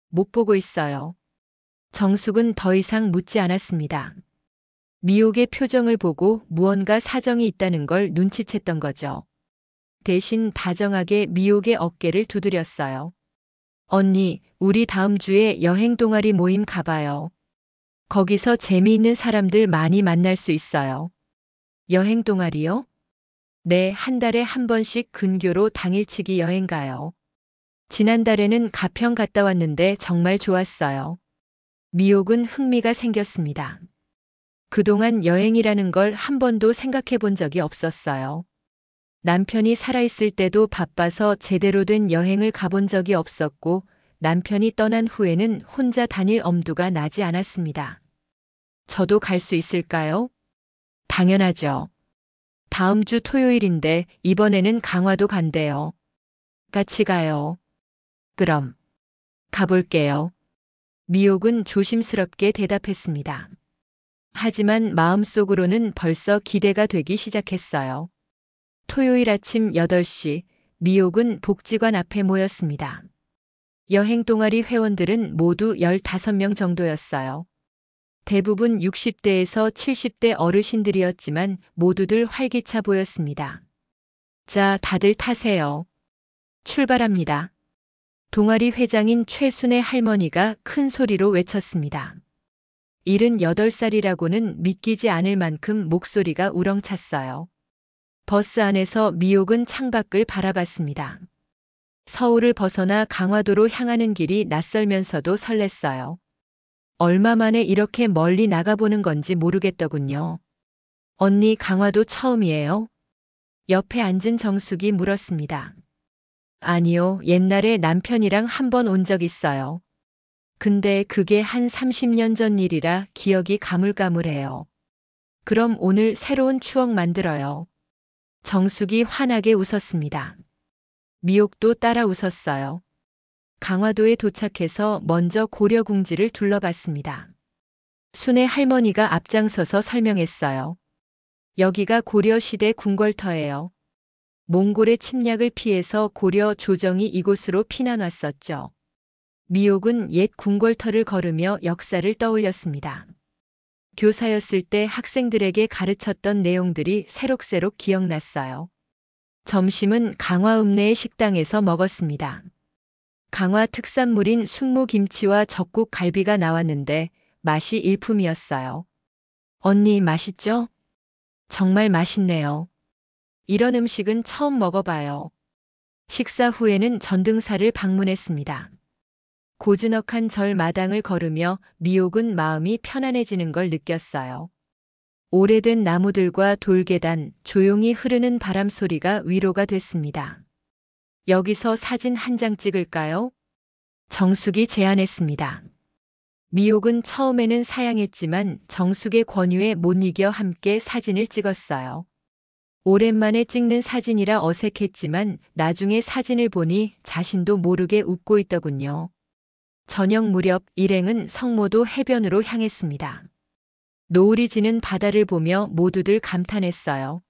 못 보고 있어요. 정숙은 더 이상 묻지 않았습니다. 미옥의 표정을 보고 무언가 사정이 있다는 걸 눈치챘던 거죠. 대신 다정하게 미옥의 어깨를 두드렸어요. 언니, 우리 다음 주에 여행 동아리 모임 가봐요. 거기서 재미있는 사람들 많이 만날 수 있어요. 여행 동아리요? 네, 한 달에 한 번씩 근교로 당일치기 여행 가요. 지난달에는 가평 갔다 왔는데 정말 좋았어요. 미옥은 흥미가 생겼습니다. 그동안 여행이라는 걸 한 번도 생각해 본 적이 없었어요. 남편이 살아있을 때도 바빠서 제대로 된 여행을 가본 적이 없었고 남편이 떠난 후에는 혼자 다닐 엄두가 나지 않았습니다. 저도 갈 수 있을까요? 당연하죠. 다음 주 토요일인데 이번에는 강화도 간대요. 같이 가요. 그럼 가볼게요. 미옥은 조심스럽게 대답했습니다. 하지만 마음속으로는 벌써 기대가 되기 시작했어요. 토요일 아침 8시 미옥은 복지관 앞에 모였습니다. 여행 동아리 회원들은 모두 15명 정도였어요. 대부분 60대에서 70대 어르신들이었지만 모두들 활기차 보였습니다. 자, 다들 타세요. 출발합니다. 동아리 회장인 최순애 할머니가 큰 소리로 외쳤습니다. 78살이라고는 믿기지 않을 만큼 목소리가 우렁찼어요. 버스 안에서 미옥은 창밖을 바라봤습니다. 서울을 벗어나 강화도로 향하는 길이 낯설면서도 설렜어요. 얼마 만에 이렇게 멀리 나가보는 건지 모르겠더군요. 언니 강화도 처음이에요? 옆에 앉은 정숙이 물었습니다. 아니요, 옛날에 남편이랑 한 번 온 적 있어요. 근데 그게 한 30년 전 일이라 기억이 가물가물해요. 그럼 오늘 새로운 추억 만들어요. 정숙이 환하게 웃었습니다. 미옥도 따라 웃었어요. 강화도에 도착해서 먼저 고려궁지를 둘러봤습니다. 순애 할머니가 앞장서서 설명했어요. 여기가 고려시대 궁궐터예요. 몽골의 침략을 피해서 고려 조정이 이곳으로 피난 왔었죠. 미옥은 옛 궁궐터를 걸으며 역사를 떠올렸습니다. 교사였을 때 학생들에게 가르쳤던 내용들이 새록새록 기억났어요. 점심은 강화 읍내의 식당에서 먹었습니다. 강화 특산물인 순무김치와 적국 갈비가 나왔는데 맛이 일품이었어요. 언니 맛있죠? 정말 맛있네요. 이런 음식은 처음 먹어봐요. 식사 후에는 전등사를 방문했습니다. 고즈넉한 절 마당을 걸으며 미옥은 마음이 편안해지는 걸 느꼈어요. 오래된 나무들과 돌계단, 조용히 흐르는 바람 소리가 위로가 됐습니다. 여기서 사진 한 장 찍을까요? 정숙이 제안했습니다. 미옥은 처음에는 사양했지만 정숙의 권유에 못 이겨 함께 사진을 찍었어요. 오랜만에 찍는 사진이라 어색했지만 나중에 사진을 보니 자신도 모르게 웃고 있더군요. 저녁 무렵 일행은 성모도 해변으로 향했습니다. 노을이 지는 바다를 보며 모두들 감탄했어요.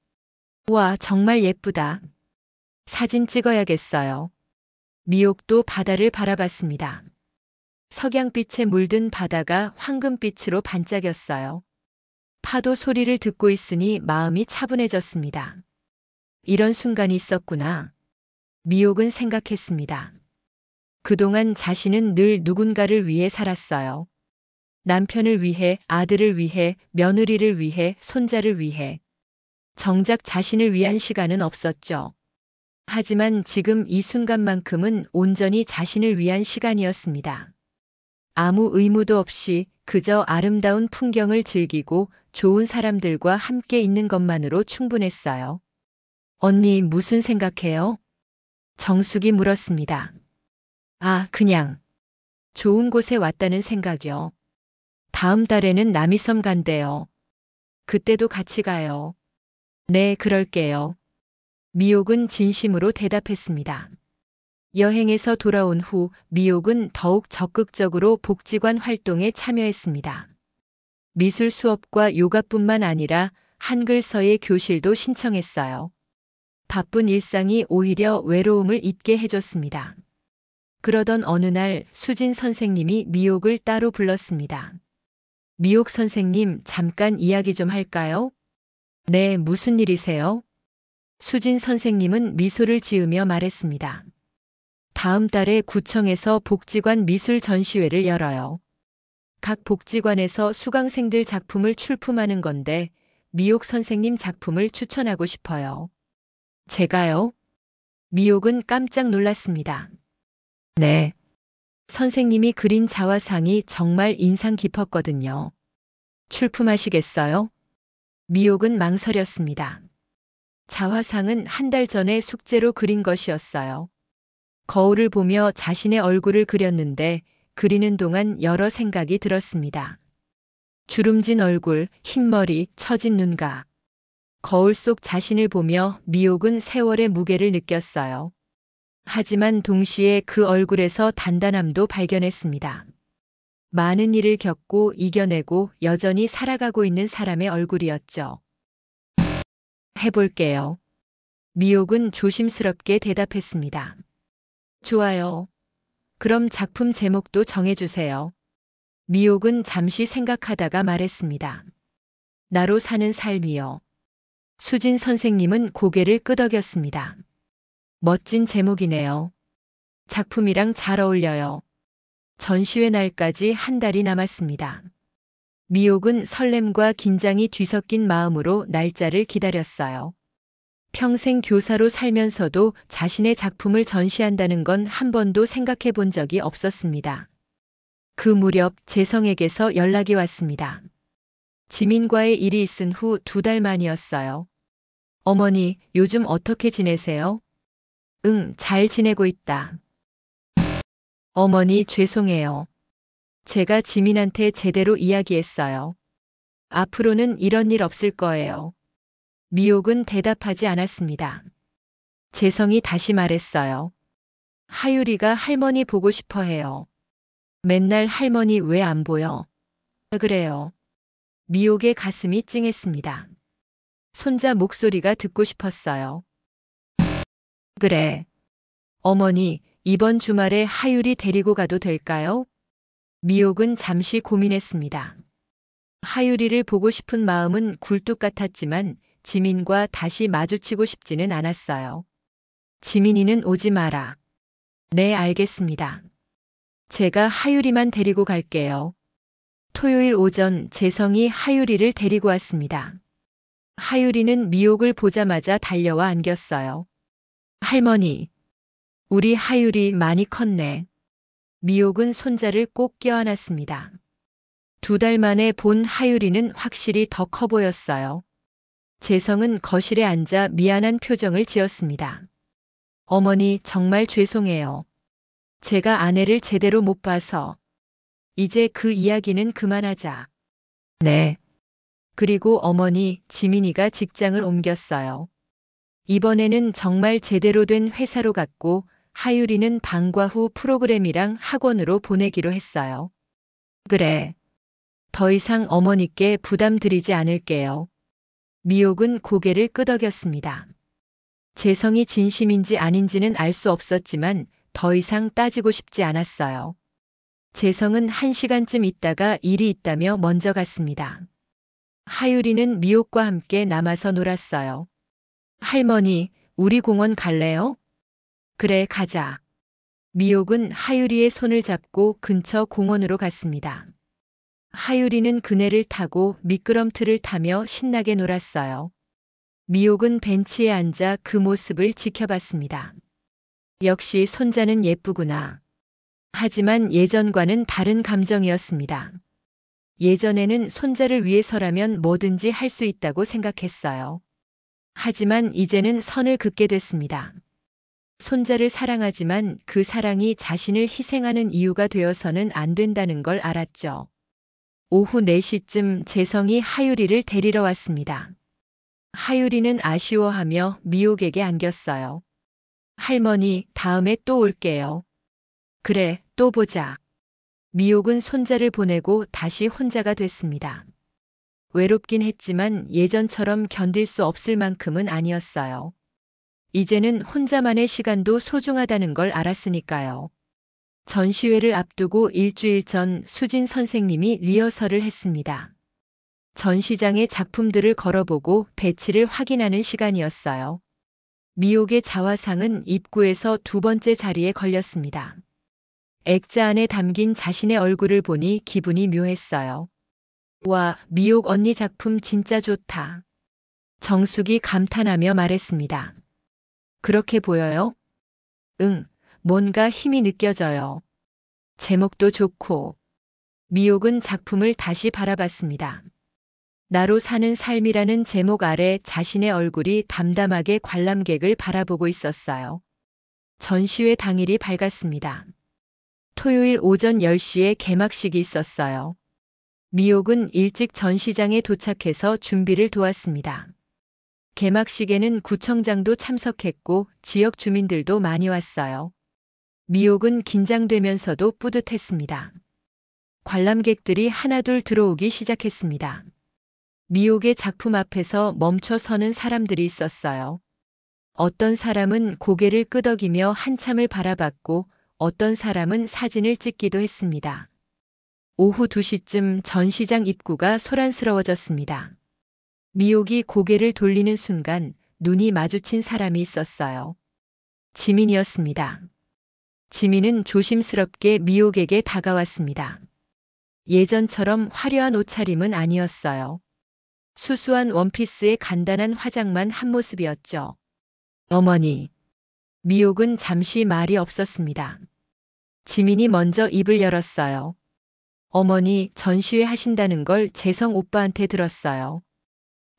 와, 정말 예쁘다. 사진 찍어야겠어요. 미옥도 바다를 바라봤습니다. 석양빛에 물든 바다가 황금빛으로 반짝였어요. 파도 소리를 듣고 있으니 마음이 차분해졌습니다. 이런 순간이 있었구나. 미옥은 생각했습니다. 그동안 자신은 늘 누군가를 위해 살았어요. 남편을 위해, 아들을 위해, 며느리를 위해, 손자를 위해. 정작 자신을 위한 시간은 없었죠. 하지만 지금 이 순간만큼은 온전히 자신을 위한 시간이었습니다. 아무 의무도 없이 그저 아름다운 풍경을 즐기고 좋은 사람들과 함께 있는 것만으로 충분했어요. 언니 무슨 생각해요? 정숙이 물었습니다. 아, 그냥 좋은 곳에 왔다는 생각이요. 다음 달에는 남이섬 간대요. 그때도 같이 가요. 네, 그럴게요. 미옥은 진심으로 대답했습니다. 여행에서 돌아온 후 미옥은 더욱 적극적으로 복지관 활동에 참여했습니다. 미술 수업과 요가뿐만 아니라 한글서예 교실도 신청했어요. 바쁜 일상이 오히려 외로움을 잊게 해줬습니다. 그러던 어느 날 수진 선생님이 미옥을 따로 불렀습니다. 미옥 선생님, 잠깐 이야기 좀 할까요? 네, 무슨 일이세요? 수진 선생님은 미소를 지으며 말했습니다. 다음 달에 구청에서 복지관 미술 전시회를 열어요. 각 복지관에서 수강생들 작품을 출품하는 건데 미옥 선생님 작품을 추천하고 싶어요. 제가요? 미옥은 깜짝 놀랐습니다. 네. 선생님이 그린 자화상이 정말 인상 깊었거든요. 출품하시겠어요? 미옥은 망설였습니다. 자화상은 한 달 전에 숙제로 그린 것이었어요. 거울을 보며 자신의 얼굴을 그렸는데 그리는 동안 여러 생각이 들었습니다. 주름진 얼굴, 흰머리, 처진 눈가. 거울 속 자신을 보며 미옥은 세월의 무게를 느꼈어요. 하지만 동시에 그 얼굴에서 단단함도 발견했습니다. 많은 일을 겪고 이겨내고 여전히 살아가고 있는 사람의 얼굴이었죠. 해볼게요. 미옥은 조심스럽게 대답했습니다. 좋아요. 그럼 작품 제목도 정해주세요. 미옥은 잠시 생각하다가 말했습니다. 나로 사는 삶이요. 수진 선생님은 고개를 끄덕였습니다. 멋진 제목이네요. 작품이랑 잘 어울려요. 전시회 날까지 한 달이 남았습니다. 미옥은 설렘과 긴장이 뒤섞인 마음으로 날짜를 기다렸어요. 평생 교사로 살면서도 자신의 작품을 전시한다는 건 한 번도 생각해 본 적이 없었습니다. 그 무렵 재성에게서 연락이 왔습니다. 지민과의 일이 있은 후 2달 만이었어요. 어머니, 요즘 어떻게 지내세요? 응, 잘 지내고 있다. 어머니, 죄송해요. 제가 지민한테 제대로 이야기했어요. 앞으로는 이런 일 없을 거예요. 미옥은 대답하지 않았습니다. 재성이 다시 말했어요. 하유리가 할머니 보고 싶어 해요. 맨날 할머니 왜 안 보여? 그래요. 미옥의 가슴이 찡했습니다. 손자 목소리가 듣고 싶었어요. 그래. 어머니, 이번 주말에 하유리 데리고 가도 될까요? 미옥은 잠시 고민했습니다. 하유리를 보고 싶은 마음은 굴뚝 같았지만 지민과 다시 마주치고 싶지는 않았어요. 지민이는 오지 마라. 네, 알겠습니다. 제가 하유리만 데리고 갈게요. 토요일 오전 재성이 하유리를 데리고 왔습니다. 하유리는 미옥을 보자마자 달려와 안겼어요. 할머니, 우리 하유리 많이 컸네. 미옥은 손자를 꼭 껴안았습니다. 2달 만에 본 하유리는 확실히 더 커 보였어요. 재성은 거실에 앉아 미안한 표정을 지었습니다. 어머니, 정말 죄송해요. 제가 아내를 제대로 못 봐서. 이제 그 이야기는 그만하자. 네. 그리고 어머니, 지민이가 직장을 옮겼어요. 이번에는 정말 제대로 된 회사로 갔고 하유리는 방과 후 프로그램이랑 학원으로 보내기로 했어요. 그래. 더 이상 어머니께 부담 드리지 않을게요. 미옥은 고개를 끄덕였습니다. 재성이 진심인지 아닌지는 알 수 없었지만 더 이상 따지고 싶지 않았어요. 재성은 1시간쯤 있다가 일이 있다며 먼저 갔습니다. 하유리는 미옥과 함께 남아서 놀았어요. 할머니, 우리 공원 갈래요? 그래, 가자. 미옥은 하유리의 손을 잡고 근처 공원으로 갔습니다. 하유리는 그네를 타고 미끄럼틀을 타며 신나게 놀았어요. 미옥은 벤치에 앉아 그 모습을 지켜봤습니다. 역시 손자는 예쁘구나. 하지만 예전과는 다른 감정이었습니다. 예전에는 손자를 위해서라면 뭐든지 할 수 있다고 생각했어요. 하지만 이제는 선을 긋게 됐습니다. 손자를 사랑하지만 그 사랑이 자신을 희생하는 이유가 되어서는 안 된다는 걸 알았죠. 오후 4시쯤 재성이 하유리를 데리러 왔습니다. 하유리는 아쉬워하며 미옥에게 안겼어요. 할머니, 다음에 또 올게요. 그래, 또 보자. 미옥은 손자를 보내고 다시 혼자가 됐습니다. 외롭긴 했지만 예전처럼 견딜 수 없을 만큼은 아니었어요. 이제는 혼자만의 시간도 소중하다는 걸 알았으니까요. 전시회를 앞두고 일주일 전 수진 선생님이 리허설을 했습니다. 전시장의 작품들을 걸어보고 배치를 확인하는 시간이었어요. 미옥의 자화상은 입구에서 2번째 자리에 걸렸습니다. 액자 안에 담긴 자신의 얼굴을 보니 기분이 묘했어요. 와, 미옥 언니 작품 진짜 좋다. 정숙이 감탄하며 말했습니다. 그렇게 보여요? 응, 뭔가 힘이 느껴져요. 제목도 좋고. 미옥은 작품을 다시 바라봤습니다. 나로 사는 삶이라는 제목 아래 자신의 얼굴이 담담하게 관람객을 바라보고 있었어요. 전시회 당일이 밝았습니다. 토요일 오전 10시에 개막식이 있었어요. 미옥은 일찍 전시장에 도착해서 준비를 도왔습니다. 개막식에는 구청장도 참석했고 지역 주민들도 많이 왔어요. 미옥은 긴장되면서도 뿌듯했습니다. 관람객들이 하나둘 들어오기 시작했습니다. 미옥의 작품 앞에서 멈춰 서는 사람들이 있었어요. 어떤 사람은 고개를 끄덕이며 한참을 바라봤고 어떤 사람은 사진을 찍기도 했습니다. 오후 2시쯤 전시장 입구가 소란스러워졌습니다. 미옥이 고개를 돌리는 순간 눈이 마주친 사람이 있었어요. 지민이었습니다. 지민은 조심스럽게 미옥에게 다가왔습니다. 예전처럼 화려한 옷차림은 아니었어요. 수수한 원피스에 간단한 화장만 한 모습이었죠. 어머니. 미옥은 잠시 말이 없었습니다. 지민이 먼저 입을 열었어요. 어머니 전시회 하신다는 걸 재성 오빠한테 들었어요.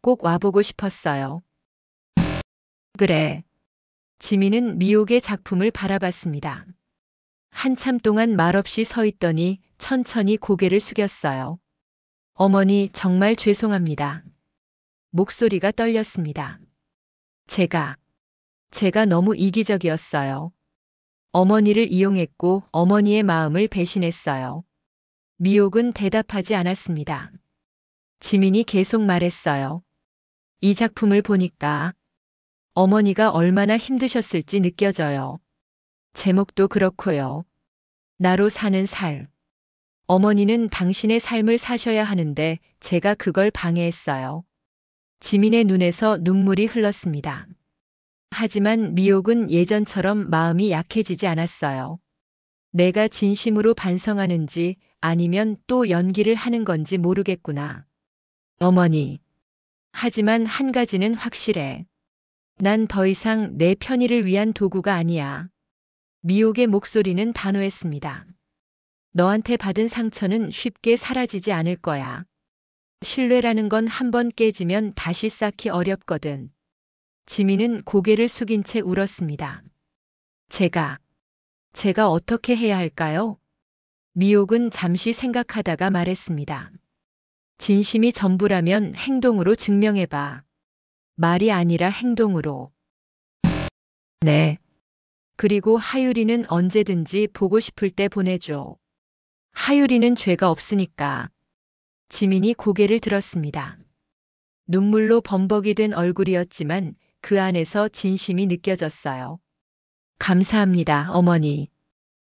꼭 와보고 싶었어요. 그래. 지민은 미옥의 작품을 바라봤습니다. 한참 동안 말없이 서 있더니 천천히 고개를 숙였어요. 어머니 정말 죄송합니다. 목소리가 떨렸습니다. 제가 너무 이기적이었어요. 어머니를 이용했고 어머니의 마음을 배신했어요. 미옥은 대답하지 않았습니다. 지민이 계속 말했어요. 이 작품을 보니까 어머니가 얼마나 힘드셨을지 느껴져요. 제목도 그렇고요. 나로 사는 삶. 어머니는 당신의 삶을 사셔야 하는데 제가 그걸 방해했어요. 지민의 눈에서 눈물이 흘렀습니다. 하지만 미옥은 예전처럼 마음이 약해지지 않았어요. 내가 진심으로 반성하는지 아니면 또 연기를 하는 건지 모르겠구나. 어머니. 하지만 한 가지는 확실해. 난 더 이상 내 편의를 위한 도구가 아니야. 미옥의 목소리는 단호했습니다. 너한테 받은 상처는 쉽게 사라지지 않을 거야. 신뢰라는 건 한 번 깨지면 다시 쌓기 어렵거든. 지민은 고개를 숙인 채 울었습니다. 제가 어떻게 해야 할까요? 미옥은 잠시 생각하다가 말했습니다. 진심이 전부라면 행동으로 증명해봐. 말이 아니라 행동으로. 네. 그리고 하유리는 언제든지 보고 싶을 때 보내줘. 하유리는 죄가 없으니까. 지민이 고개를 들었습니다. 눈물로 범벅이 된 얼굴이었지만 그 안에서 진심이 느껴졌어요. 감사합니다, 어머니.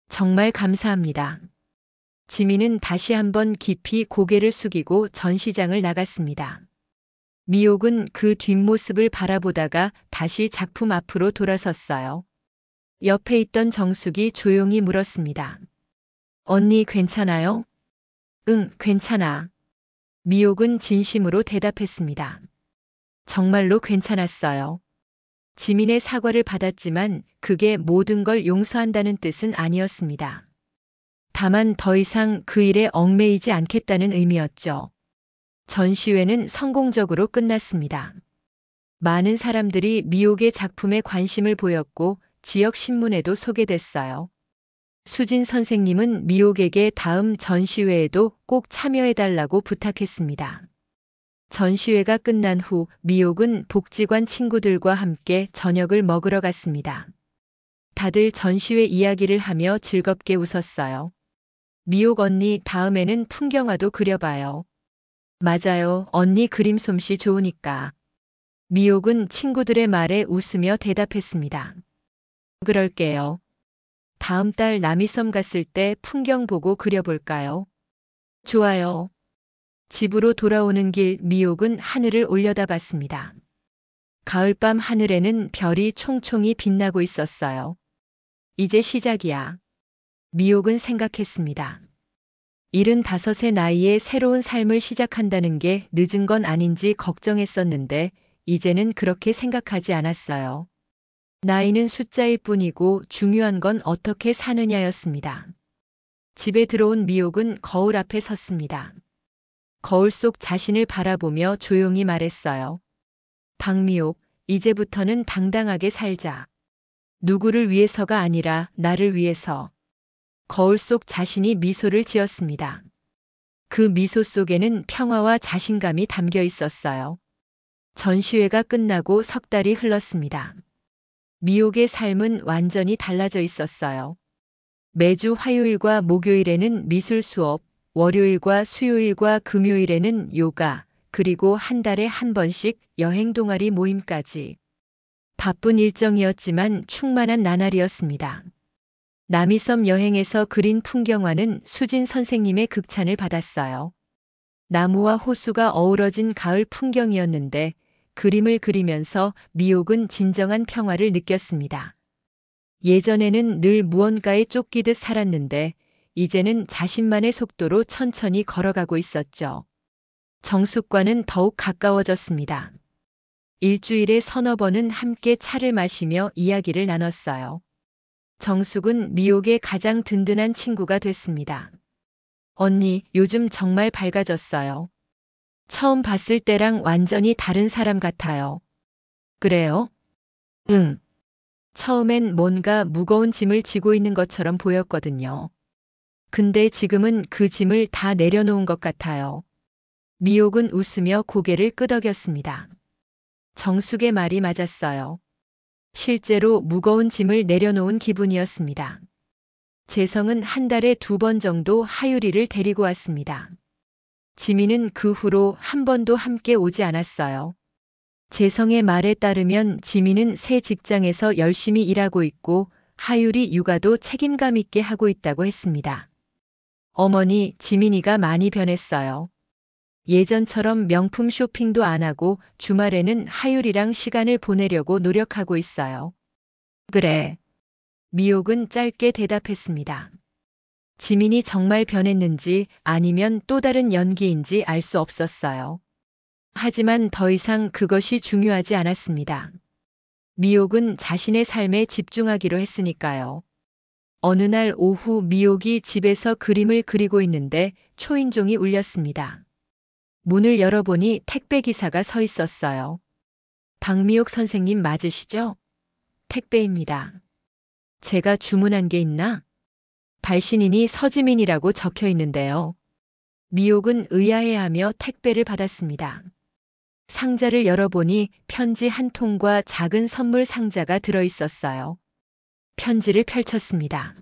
정말 감사합니다. 지민은 다시 한번 깊이 고개를 숙이고 전시장을 나갔습니다. 미옥은 그 뒷모습을 바라보다가 다시 작품 앞으로 돌아섰어요. 옆에 있던 정숙이 조용히 물었습니다. 언니 괜찮아요? 응, 괜찮아. 미옥은 진심으로 대답했습니다. 정말로 괜찮았어요. 지민의 사과를 받았지만 그게 모든 걸 용서한다는 뜻은 아니었습니다. 다만 더 이상 그 일에 얽매이지 않겠다는 의미였죠. 전시회는 성공적으로 끝났습니다. 많은 사람들이 미옥의 작품에 관심을 보였고 지역 신문에도 소개됐어요. 수진 선생님은 미옥에게 다음 전시회에도 꼭 참여해달라고 부탁했습니다. 전시회가 끝난 후 미옥은 복지관 친구들과 함께 저녁을 먹으러 갔습니다. 다들 전시회 이야기를 하며 즐겁게 웃었어요. 미옥 언니 다음에는 풍경화도 그려봐요. 맞아요. 언니 그림 솜씨 좋으니까. 미옥은 친구들의 말에 웃으며 대답했습니다. 그럴게요. 다음 달 남이섬 갔을 때 풍경 보고 그려볼까요? 좋아요. 집으로 돌아오는 길 미옥은 하늘을 올려다봤습니다. 가을밤 하늘에는 별이 총총히 빛나고 있었어요. 이제 시작이야. 미옥은 생각했습니다. 75의 나이에 새로운 삶을 시작한다는 게 늦은 건 아닌지 걱정했었는데 이제는 그렇게 생각하지 않았어요. 나이는 숫자일 뿐이고 중요한 건 어떻게 사느냐였습니다. 집에 들어온 미옥은 거울 앞에 섰습니다. 거울 속 자신을 바라보며 조용히 말했어요. 박미옥, 이제부터는 당당하게 살자. 누구를 위해서가 아니라 나를 위해서. 거울 속 자신이 미소를 지었습니다. 그 미소 속에는 평화와 자신감이 담겨 있었어요. 전시회가 끝나고 석 달이 흘렀습니다. 미옥의 삶은 완전히 달라져 있었어요. 매주 화요일과 목요일에는 미술 수업, 월요일과 수요일과 금요일에는 요가, 그리고 한 달에 한 번씩 여행 동아리 모임까지. 바쁜 일정이었지만 충만한 나날이었습니다. 남이섬 여행에서 그린 풍경화는 수진 선생님의 극찬을 받았어요. 나무와 호수가 어우러진 가을 풍경이었는데 그림을 그리면서 미옥은 진정한 평화를 느꼈습니다. 예전에는 늘 무언가에 쫓기듯 살았는데 이제는 자신만의 속도로 천천히 걸어가고 있었죠. 정숙과는 더욱 가까워졌습니다. 일주일에 서너 번은 함께 차를 마시며 이야기를 나눴어요. 정숙은 미옥의 가장 든든한 친구가 됐습니다. 언니, 요즘 정말 밝아졌어요. 처음 봤을 때랑 완전히 다른 사람 같아요. 그래요? 응. 처음엔 뭔가 무거운 짐을 지고 있는 것처럼 보였거든요. 근데 지금은 그 짐을 다 내려놓은 것 같아요. 미옥은 웃으며 고개를 끄덕였습니다. 정숙의 말이 맞았어요. 실제로 무거운 짐을 내려놓은 기분이었습니다. 재성은 한 달에 2번 정도 하유리를 데리고 왔습니다. 지민은 그 후로 한 번도 함께 오지 않았어요. 재성의 말에 따르면 지민은 새 직장에서 열심히 일하고 있고 하유리 육아도 책임감 있게 하고 있다고 했습니다. 어머니, 지민이가 많이 변했어요. 예전처럼 명품 쇼핑도 안 하고 주말에는 하율이랑 시간을 보내려고 노력하고 있어요. 그래. 미옥은 짧게 대답했습니다. 지민이 정말 변했는지 아니면 또 다른 연기인지 알 수 없었어요. 하지만 더 이상 그것이 중요하지 않았습니다. 미옥은 자신의 삶에 집중하기로 했으니까요. 어느 날 오후 미옥이 집에서 그림을 그리고 있는데 초인종이 울렸습니다. 문을 열어보니 택배기사가 서 있었어요. 박미옥 선생님 맞으시죠? 택배입니다. 제가 주문한 게 있나? 발신인이 서지민이라고 적혀 있는데요. 미옥은 의아해하며 택배를 받았습니다. 상자를 열어보니 편지 한 통과 작은 선물 상자가 들어 있었어요. 편지를 펼쳤습니다.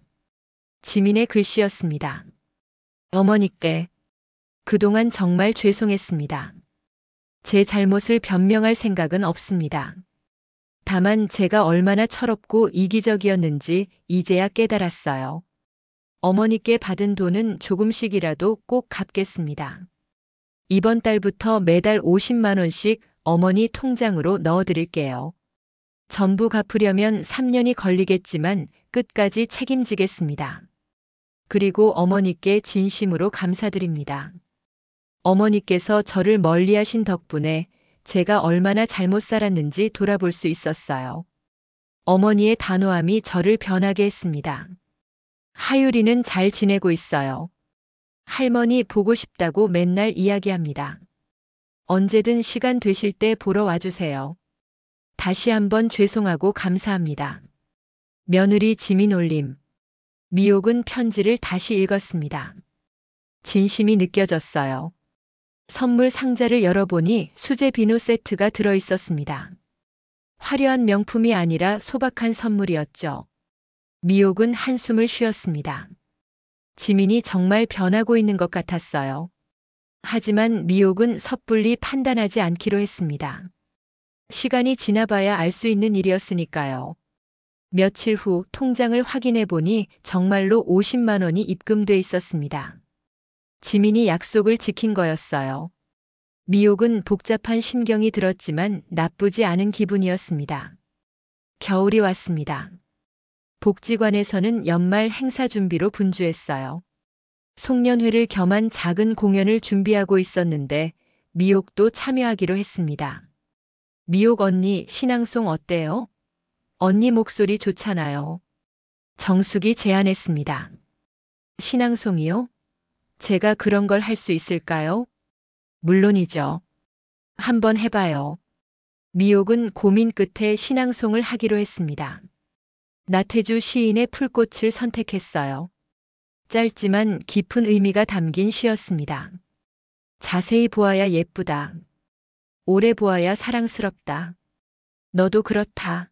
지민의 글씨였습니다. 어머니께 그동안 정말 죄송했습니다. 제 잘못을 변명할 생각은 없습니다. 다만 제가 얼마나 철없고 이기적이었는지 이제야 깨달았어요. 어머니께 받은 돈은 조금씩이라도 꼭 갚겠습니다. 이번 달부터 매달 50만 원씩 어머니 통장으로 넣어드릴게요. 전부 갚으려면 3년이 걸리겠지만 끝까지 책임지겠습니다. 그리고 어머니께 진심으로 감사드립니다. 어머니께서 저를 멀리하신 덕분에 제가 얼마나 잘못 살았는지 돌아볼 수 있었어요. 어머니의 단호함이 저를 변하게 했습니다. 하유리는 잘 지내고 있어요. 할머니 보고 싶다고 맨날 이야기합니다. 언제든 시간 되실 때 보러 와주세요. 다시 한번 죄송하고 감사합니다. 며느리 지민 올림. 미옥은 편지를 다시 읽었습니다. 진심이 느껴졌어요. 선물 상자를 열어보니 수제 비누 세트가 들어 있었습니다. 화려한 명품이 아니라 소박한 선물이었죠. 미옥은 한숨을 쉬었습니다. 지민이 정말 변하고 있는 것 같았어요. 하지만 미옥은 섣불리 판단하지 않기로 했습니다. 시간이 지나봐야 알 수 있는 일이었으니까요. 며칠 후 통장을 확인해 보니 정말로 50만 원이 입금돼 있었습니다. 지민이 약속을 지킨 거였어요. 미옥은 복잡한 심경이 들었지만 나쁘지 않은 기분이었습니다. 겨울이 왔습니다. 복지관에서는 연말 행사 준비로 분주했어요. 송년회를 겸한 작은 공연을 준비하고 있었는데 미옥도 참여하기로 했습니다. 미옥 언니 신앙송 어때요? 언니 목소리 좋잖아요. 정숙이 제안했습니다. 신앙송이요? 제가 그런 걸 할 수 있을까요? 물론이죠. 한번 해봐요. 미옥은 고민 끝에 신앙송을 하기로 했습니다. 나태주 시인의 풀꽃을 선택했어요. 짧지만 깊은 의미가 담긴 시였습니다. 자세히 보아야 예쁘다. 오래 보아야 사랑스럽다. 너도 그렇다.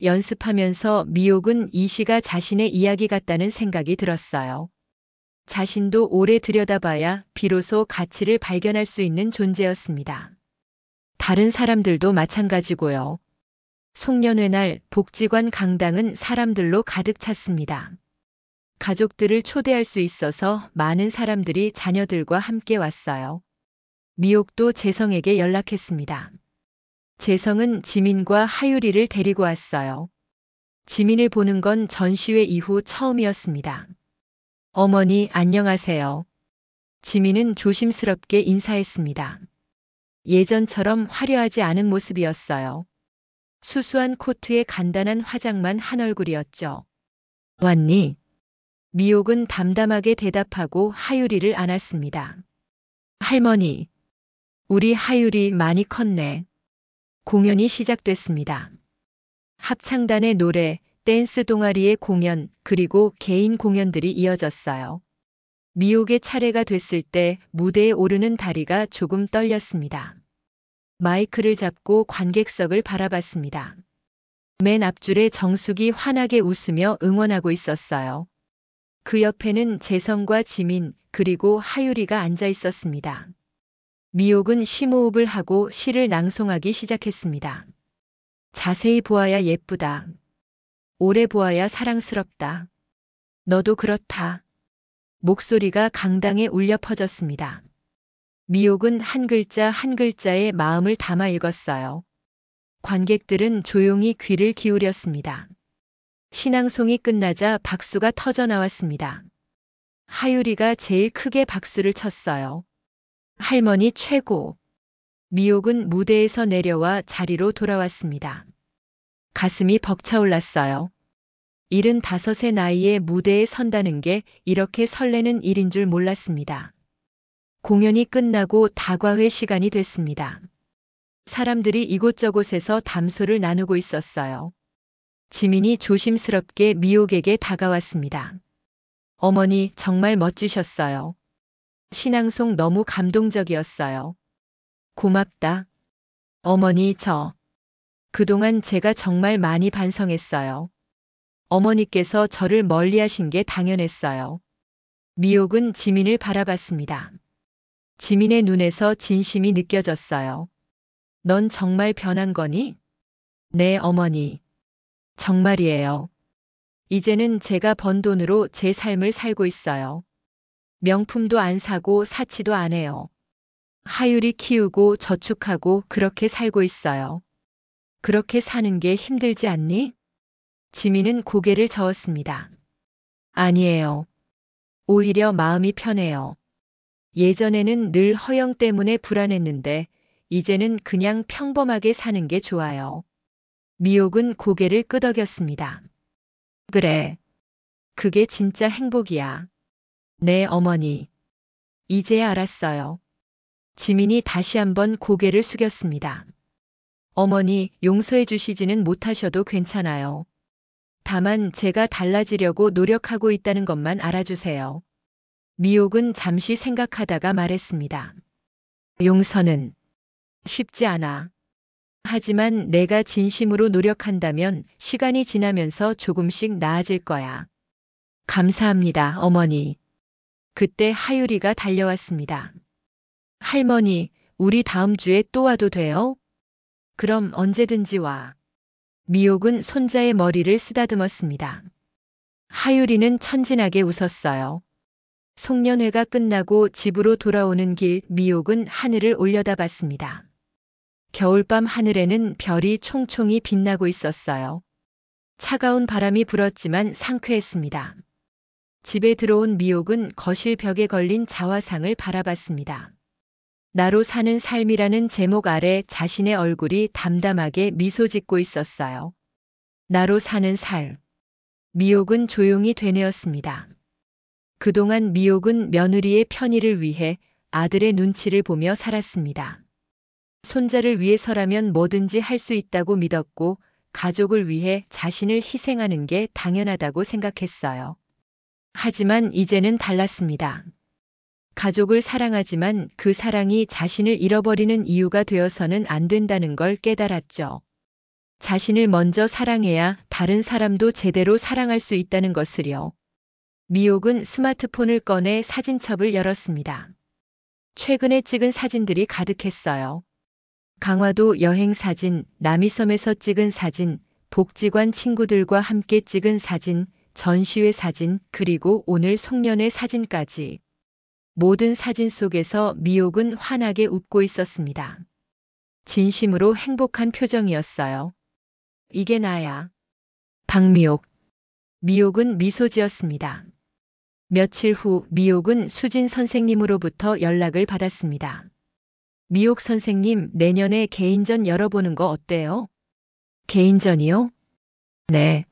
연습하면서 미옥은 이 시가 자신의 이야기 같다는 생각이 들었어요. 자신도 오래 들여다봐야 비로소 가치를 발견할 수 있는 존재였습니다. 다른 사람들도 마찬가지고요. 송년회 날 복지관 강당은 사람들로 가득 찼습니다. 가족들을 초대할 수 있어서 많은 사람들이 자녀들과 함께 왔어요. 미옥도 재성에게 연락했습니다. 재성은 지민과 하유리를 데리고 왔어요. 지민을 보는 건 전시회 이후 처음이었습니다. 어머니 안녕하세요. 지민은 조심스럽게 인사했습니다. 예전처럼 화려하지 않은 모습이었어요. 수수한 코트에 간단한 화장만 한 얼굴이었죠. 왔니? 미옥은 담담하게 대답하고 하유리를 안았습니다. 할머니, 우리 하유리 많이 컸네. 공연이 시작됐습니다. 합창단의 노래, 댄스 동아리의 공연, 그리고 개인 공연들이 이어졌어요. 미옥의 차례가 됐을 때 무대에 오르는 다리가 조금 떨렸습니다. 마이크를 잡고 관객석을 바라봤습니다. 맨 앞줄에 정숙이 환하게 웃으며 응원하고 있었어요. 그 옆에는 재성과 지민, 그리고 하유리가 앉아 있었습니다. 미옥은 심호흡을 하고 시를 낭송하기 시작했습니다. 자세히 보아야 예쁘다. 오래 보아야 사랑스럽다. 너도 그렇다. 목소리가 강당에 울려 퍼졌습니다. 미옥은 한 글자 한 글자에 마음을 담아 읽었어요. 관객들은 조용히 귀를 기울였습니다. 신앙송이 끝나자 박수가 터져 나왔습니다. 하유리가 제일 크게 박수를 쳤어요. 할머니 최고. 미옥은 무대에서 내려와 자리로 돌아왔습니다. 가슴이 벅차올랐어요. 75의 나이에 무대에 선다는 게 이렇게 설레는 일인 줄 몰랐습니다. 공연이 끝나고 다과회 시간이 됐습니다. 사람들이 이곳저곳에서 담소를 나누고 있었어요. 지민이 조심스럽게 미옥에게 다가왔습니다. 어머니 정말 멋지셨어요. 신앙송 너무 감동적이었어요. 고맙다. 어머니 그동안 제가 정말 많이 반성했어요. 어머니께서 저를 멀리하신 게 당연했어요. 미옥은 지민을 바라봤습니다. 지민의 눈에서 진심이 느껴졌어요. 넌 정말 변한 거니? 네, 어머니. 정말이에요. 이제는 제가 번 돈으로 제 삶을 살고 있어요. 명품도 안 사고 사치도 안 해요. 하율이 키우고 저축하고 그렇게 살고 있어요. 그렇게 사는 게 힘들지 않니? 지민은 고개를 저었습니다. 아니에요. 오히려 마음이 편해요. 예전에는 늘 허영 때문에 불안했는데 이제는 그냥 평범하게 사는 게 좋아요. 미옥은 고개를 끄덕였습니다. 그래. 그게 진짜 행복이야. 네, 어머니. 이제야 알았어요. 지민이 다시 한번 고개를 숙였습니다. 어머니, 용서해 주시지는 못하셔도 괜찮아요. 다만 제가 달라지려고 노력하고 있다는 것만 알아주세요. 미옥은 잠시 생각하다가 말했습니다. 용서는 쉽지 않아. 하지만 내가 진심으로 노력한다면 시간이 지나면서 조금씩 나아질 거야. 감사합니다, 어머니. 그때 하유리가 달려왔습니다. 할머니, 우리 다음 주에 또 와도 돼요? 그럼 언제든지 와. 미옥은 손자의 머리를 쓰다듬었습니다. 하유리는 천진하게 웃었어요. 송년회가 끝나고 집으로 돌아오는 길 미옥은 하늘을 올려다봤습니다. 겨울밤 하늘에는 별이 총총히 빛나고 있었어요. 차가운 바람이 불었지만 상쾌했습니다. 집에 들어온 미옥은 거실 벽에 걸린 자화상을 바라봤습니다. 나로 사는 삶이라는 제목 아래 자신의 얼굴이 담담하게 미소 짓고 있었어요. 나로 사는 삶. 미옥은 조용히 되뇌었습니다. 그동안 미옥은 며느리의 편의를 위해 아들의 눈치를 보며 살았습니다. 손자를 위해서라면 뭐든지 할 수 있다고 믿었고 가족을 위해 자신을 희생하는 게 당연하다고 생각했어요. 하지만 이제는 달랐습니다. 가족을 사랑하지만 그 사랑이 자신을 잃어버리는 이유가 되어서는 안 된다는 걸 깨달았죠. 자신을 먼저 사랑해야 다른 사람도 제대로 사랑할 수 있다는 것을요. 미옥은 스마트폰을 꺼내 사진첩을 열었습니다. 최근에 찍은 사진들이 가득했어요. 강화도 여행 사진, 남이섬에서 찍은 사진, 복지관 친구들과 함께 찍은 사진, 전시회 사진, 그리고 오늘 송년회 사진까지. 모든 사진 속에서 미옥은 환하게 웃고 있었습니다. 진심으로 행복한 표정이었어요. 이게 나야. 박미옥. 미옥은 미소 지었습니다. 며칠 후 미옥은 수진 선생님으로부터 연락을 받았습니다. 미옥 선생님, 내년에 개인전 열어보는 거 어때요? 개인전이요? 네.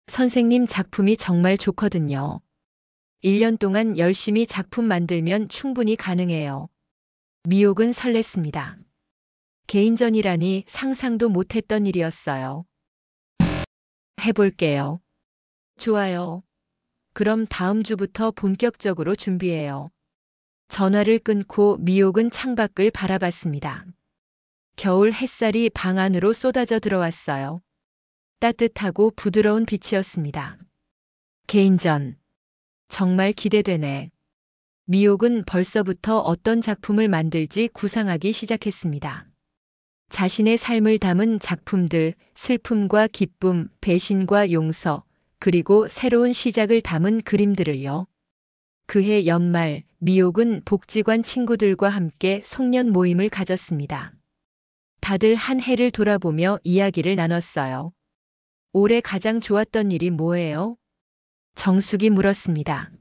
선생님 작품이 정말 좋거든요. 1년 동안 열심히 작품 만들면 충분히 가능해요. 미옥은 설렜습니다. 개인전이라니 상상도 못했던 일이었어요. 해볼게요. 좋아요. 그럼 다음 주부터 본격적으로 준비해요. 전화를 끊고 미옥은 창밖을 바라봤습니다. 겨울 햇살이 방 안으로 쏟아져 들어왔어요. 따뜻하고 부드러운 빛이었습니다. 개인전. 정말 기대되네. 미옥은 벌써부터 어떤 작품을 만들지 구상하기 시작했습니다. 자신의 삶을 담은 작품들, 슬픔과 기쁨, 배신과 용서, 그리고 새로운 시작을 담은 그림들을요. 그해 연말, 미옥은 복지관 친구들과 함께 송년 모임을 가졌습니다. 다들 한 해를 돌아보며 이야기를 나눴어요. 올해 가장 좋았던 일이 뭐예요? 정숙이 물었습니다.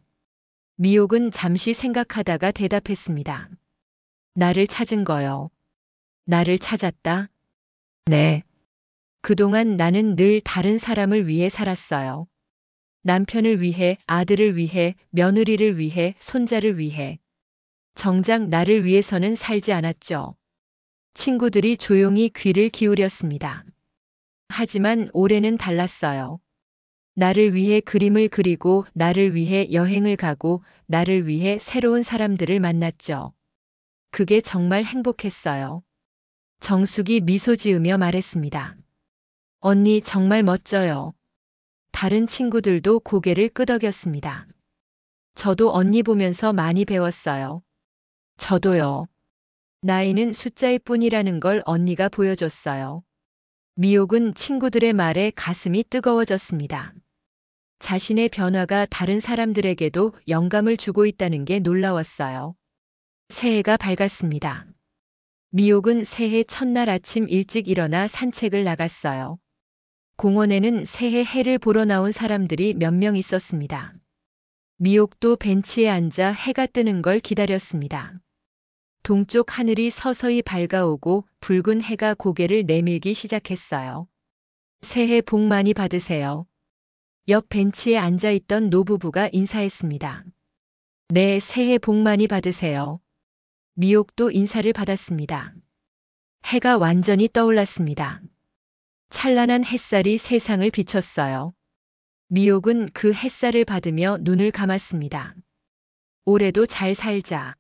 미옥은 잠시 생각하다가 대답했습니다. 나를 찾은 거요. 나를 찾았다? 네. 그동안 나는 늘 다른 사람을 위해 살았어요. 남편을 위해, 아들을 위해, 며느리를 위해, 손자를 위해. 정작 나를 위해서는 살지 않았죠. 친구들이 조용히 귀를 기울였습니다. 하지만 올해는 달랐어요. 나를 위해 그림을 그리고, 나를 위해 여행을 가고, 나를 위해 새로운 사람들을 만났죠. 그게 정말 행복했어요. 정숙이 미소 지으며 말했습니다. 언니 정말 멋져요. 다른 친구들도 고개를 끄덕였습니다. 저도 언니 보면서 많이 배웠어요. 저도요. 나이는 숫자일 뿐이라는 걸 언니가 보여줬어요. 미옥은 친구들의 말에 가슴이 뜨거워졌습니다. 자신의 변화가 다른 사람들에게도 영감을 주고 있다는 게 놀라웠어요. 새해가 밝았습니다. 미옥은 새해 첫날 아침 일찍 일어나 산책을 나갔어요. 공원에는 새해 해를 보러 나온 사람들이 몇 명 있었습니다. 미옥도 벤치에 앉아 해가 뜨는 걸 기다렸습니다. 동쪽 하늘이 서서히 밝아오고 붉은 해가 고개를 내밀기 시작했어요. 새해 복 많이 받으세요. 옆 벤치에 앉아있던 노부부가 인사했습니다. 네, 새해 복 많이 받으세요. 미옥도 인사를 받았습니다. 해가 완전히 떠올랐습니다. 찬란한 햇살이 세상을 비췄어요. 미옥은 그 햇살을 받으며 눈을 감았습니다. 올해도 잘 살자.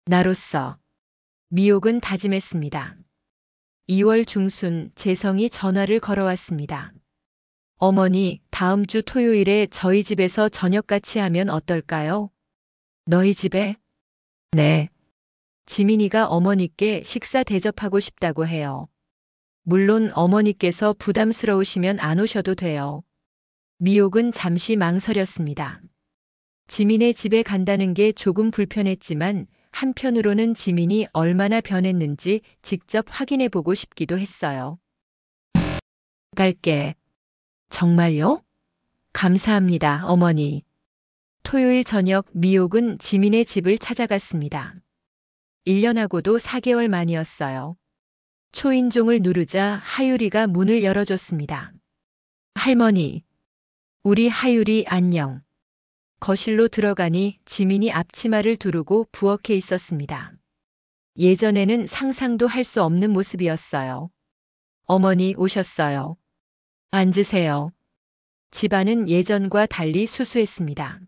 나로서. 미옥은 다짐했습니다. 2월 중순 재성이 전화를 걸어왔습니다. 어머니, 다음 주 토요일에 저희 집에서 저녁 같이 하면 어떨까요? 너희 집에? 네. 지민이가 어머니께 식사 대접하고 싶다고 해요. 물론 어머니께서 부담스러우시면 안 오셔도 돼요. 미옥은 잠시 망설였습니다. 지민의 집에 간다는 게 조금 불편했지만 한편으로는 지민이 얼마나 변했는지 직접 확인해 보고 싶기도 했어요. 갈게. 정말요? 감사합니다, 어머니. 토요일 저녁 미옥은 지민의 집을 찾아갔습니다. 1년하고도 4개월 만이었어요. 초인종을 누르자 하율이가 문을 열어줬습니다. 할머니. 우리 하율이 안녕. 거실로 들어가니 지민이 앞치마를 두르고 부엌에 있었습니다. 예전에는 상상도 할 수 없는 모습이었어요. 어머니 오셨어요. 앉으세요. 집안은 예전과 달리 수수했습니다.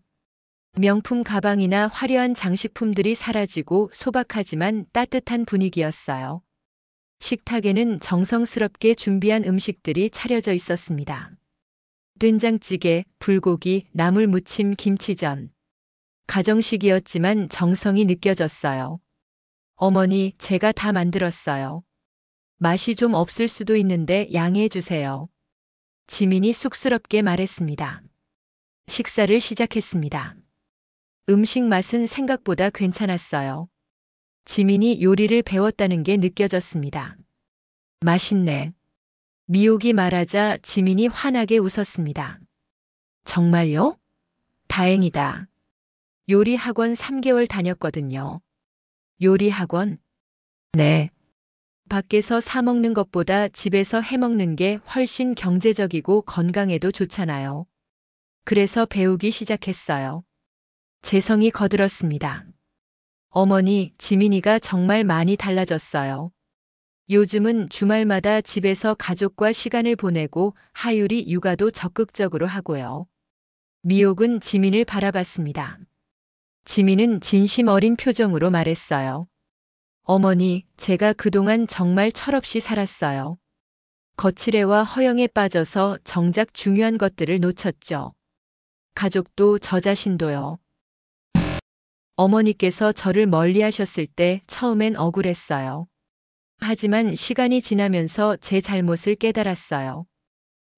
명품 가방이나 화려한 장식품들이 사라지고 소박하지만 따뜻한 분위기였어요. 식탁에는 정성스럽게 준비한 음식들이 차려져 있었습니다. 된장찌개, 불고기, 나물무침, 김치전. 가정식이었지만 정성이 느껴졌어요. 어머니, 제가 다 만들었어요. 맛이 좀 없을 수도 있는데 양해해 주세요. 지민이 쑥스럽게 말했습니다. 식사를 시작했습니다. 음식 맛은 생각보다 괜찮았어요. 지민이 요리를 배웠다는 게 느껴졌습니다. 맛있네. 미옥이 말하자 지민이 환하게 웃었습니다. 정말요? 다행이다. 요리 학원 3개월 다녔거든요. 요리 학원? 네. 밖에서 사 먹는 것보다 집에서 해 먹는 게 훨씬 경제적이고 건강에도 좋잖아요. 그래서 배우기 시작했어요. 재성이 거들었습니다. 어머니, 지민이가 정말 많이 달라졌어요. 요즘은 주말마다 집에서 가족과 시간을 보내고 하율이 육아도 적극적으로 하고요. 미옥은 지민을 바라봤습니다. 지민은 진심 어린 표정으로 말했어요. 어머니, 제가 그동안 정말 철없이 살았어요. 거칠애와 허영에 빠져서 정작 중요한 것들을 놓쳤죠. 가족도 저 자신도요. 어머니께서 저를 멀리 하셨을 때 처음엔 억울했어요. 하지만 시간이 지나면서 제 잘못을 깨달았어요.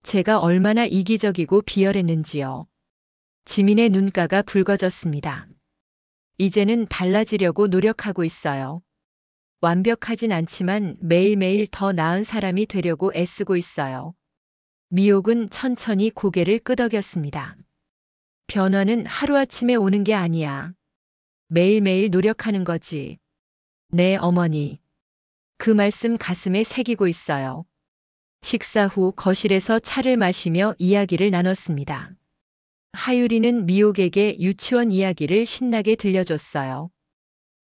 제가 얼마나 이기적이고 비열했는지요. 지민의 눈가가 붉어졌습니다. 이제는 달라지려고 노력하고 있어요. 완벽하진 않지만 매일매일 더 나은 사람이 되려고 애쓰고 있어요. 미옥은 천천히 고개를 끄덕였습니다. 변화는 하루아침에 오는 게 아니야. 매일매일 노력하는 거지. 네, 어머니. 그 말씀 가슴에 새기고 있어요. 식사 후 거실에서 차를 마시며 이야기를 나눴습니다. 하유리는 미옥에게 유치원 이야기를 신나게 들려줬어요.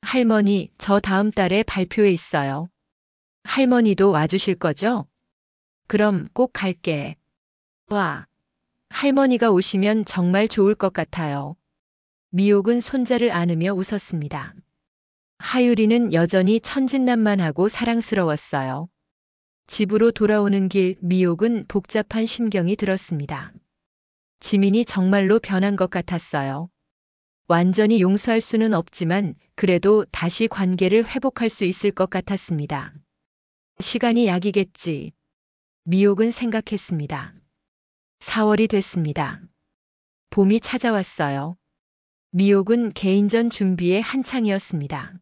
할머니, 저 다음 달에 발표회 있어요. 할머니도 와주실 거죠? 그럼 꼭 갈게. 와, 할머니가 오시면 정말 좋을 것 같아요. 미옥은 손자를 안으며 웃었습니다. 하유리는 여전히 천진난만하고 사랑스러웠어요. 집으로 돌아오는 길 미옥은 복잡한 심경이 들었습니다. 지민이 정말로 변한 것 같았어요. 완전히 용서할 수는 없지만 그래도 다시 관계를 회복할 수 있을 것 같았습니다. 시간이 약이겠지. 미옥은 생각했습니다. 4월이 됐습니다. 봄이 찾아왔어요. 미옥은 개인전 준비에 한창이었습니다.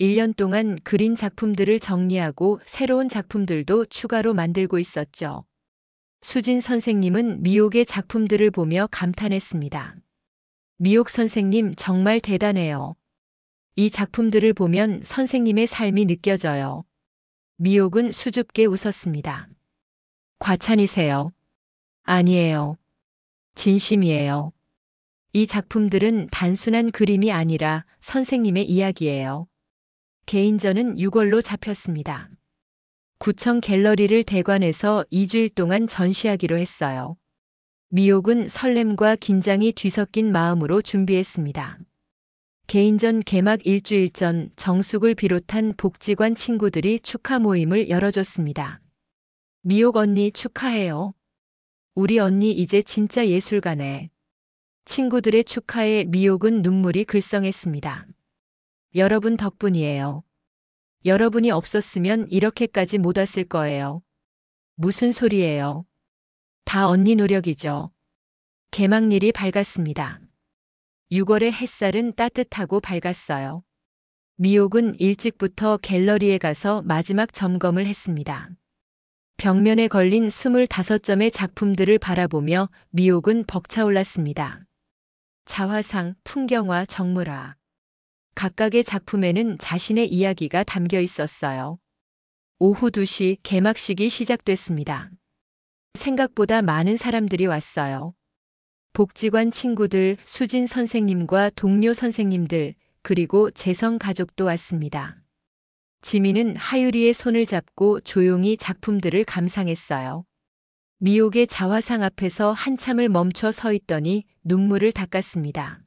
1년 동안 그린 작품들을 정리하고 새로운 작품들도 추가로 만들고 있었죠. 수진 선생님은 미옥의 작품들을 보며 감탄했습니다. 미옥 선생님 정말 대단해요. 이 작품들을 보면 선생님의 삶이 느껴져요. 미옥은 수줍게 웃었습니다. 과찬이세요. 아니에요. 진심이에요. 이 작품들은 단순한 그림이 아니라 선생님의 이야기예요. 개인전은 6월로 잡혔습니다. 구청 갤러리를 대관해서 2주일 동안 전시하기로 했어요. 미옥은 설렘과 긴장이 뒤섞인 마음으로 준비했습니다. 개인전 개막 일주일 전 정숙을 비롯한 복지관 친구들이 축하 모임을 열어줬습니다. 미옥 언니 축하해요. 우리 언니 이제 진짜 예술가네. 친구들의 축하에 미옥은 눈물이 글썽했습니다. 여러분 덕분이에요. 여러분이 없었으면 이렇게까지 못 왔을 거예요. 무슨 소리예요? 다 언니 노력이죠. 개막일이 밝았습니다. 6월의 햇살은 따뜻하고 밝았어요. 미옥은 일찍부터 갤러리에 가서 마지막 점검을 했습니다. 벽면에 걸린 25점의 작품들을 바라보며 미옥은 벅차올랐습니다. 자화상, 풍경화, 정물화. 각각의 작품에는 자신의 이야기가 담겨 있었어요. 오후 2시 개막식이 시작됐습니다. 생각보다 많은 사람들이 왔어요. 복지관 친구들, 수진 선생님과 동료 선생님들, 그리고 재성 가족도 왔습니다. 지민은 하유리의 손을 잡고 조용히 작품들을 감상했어요. 미옥의 자화상 앞에서 한참을 멈춰 서 있더니 눈물을 닦았습니다.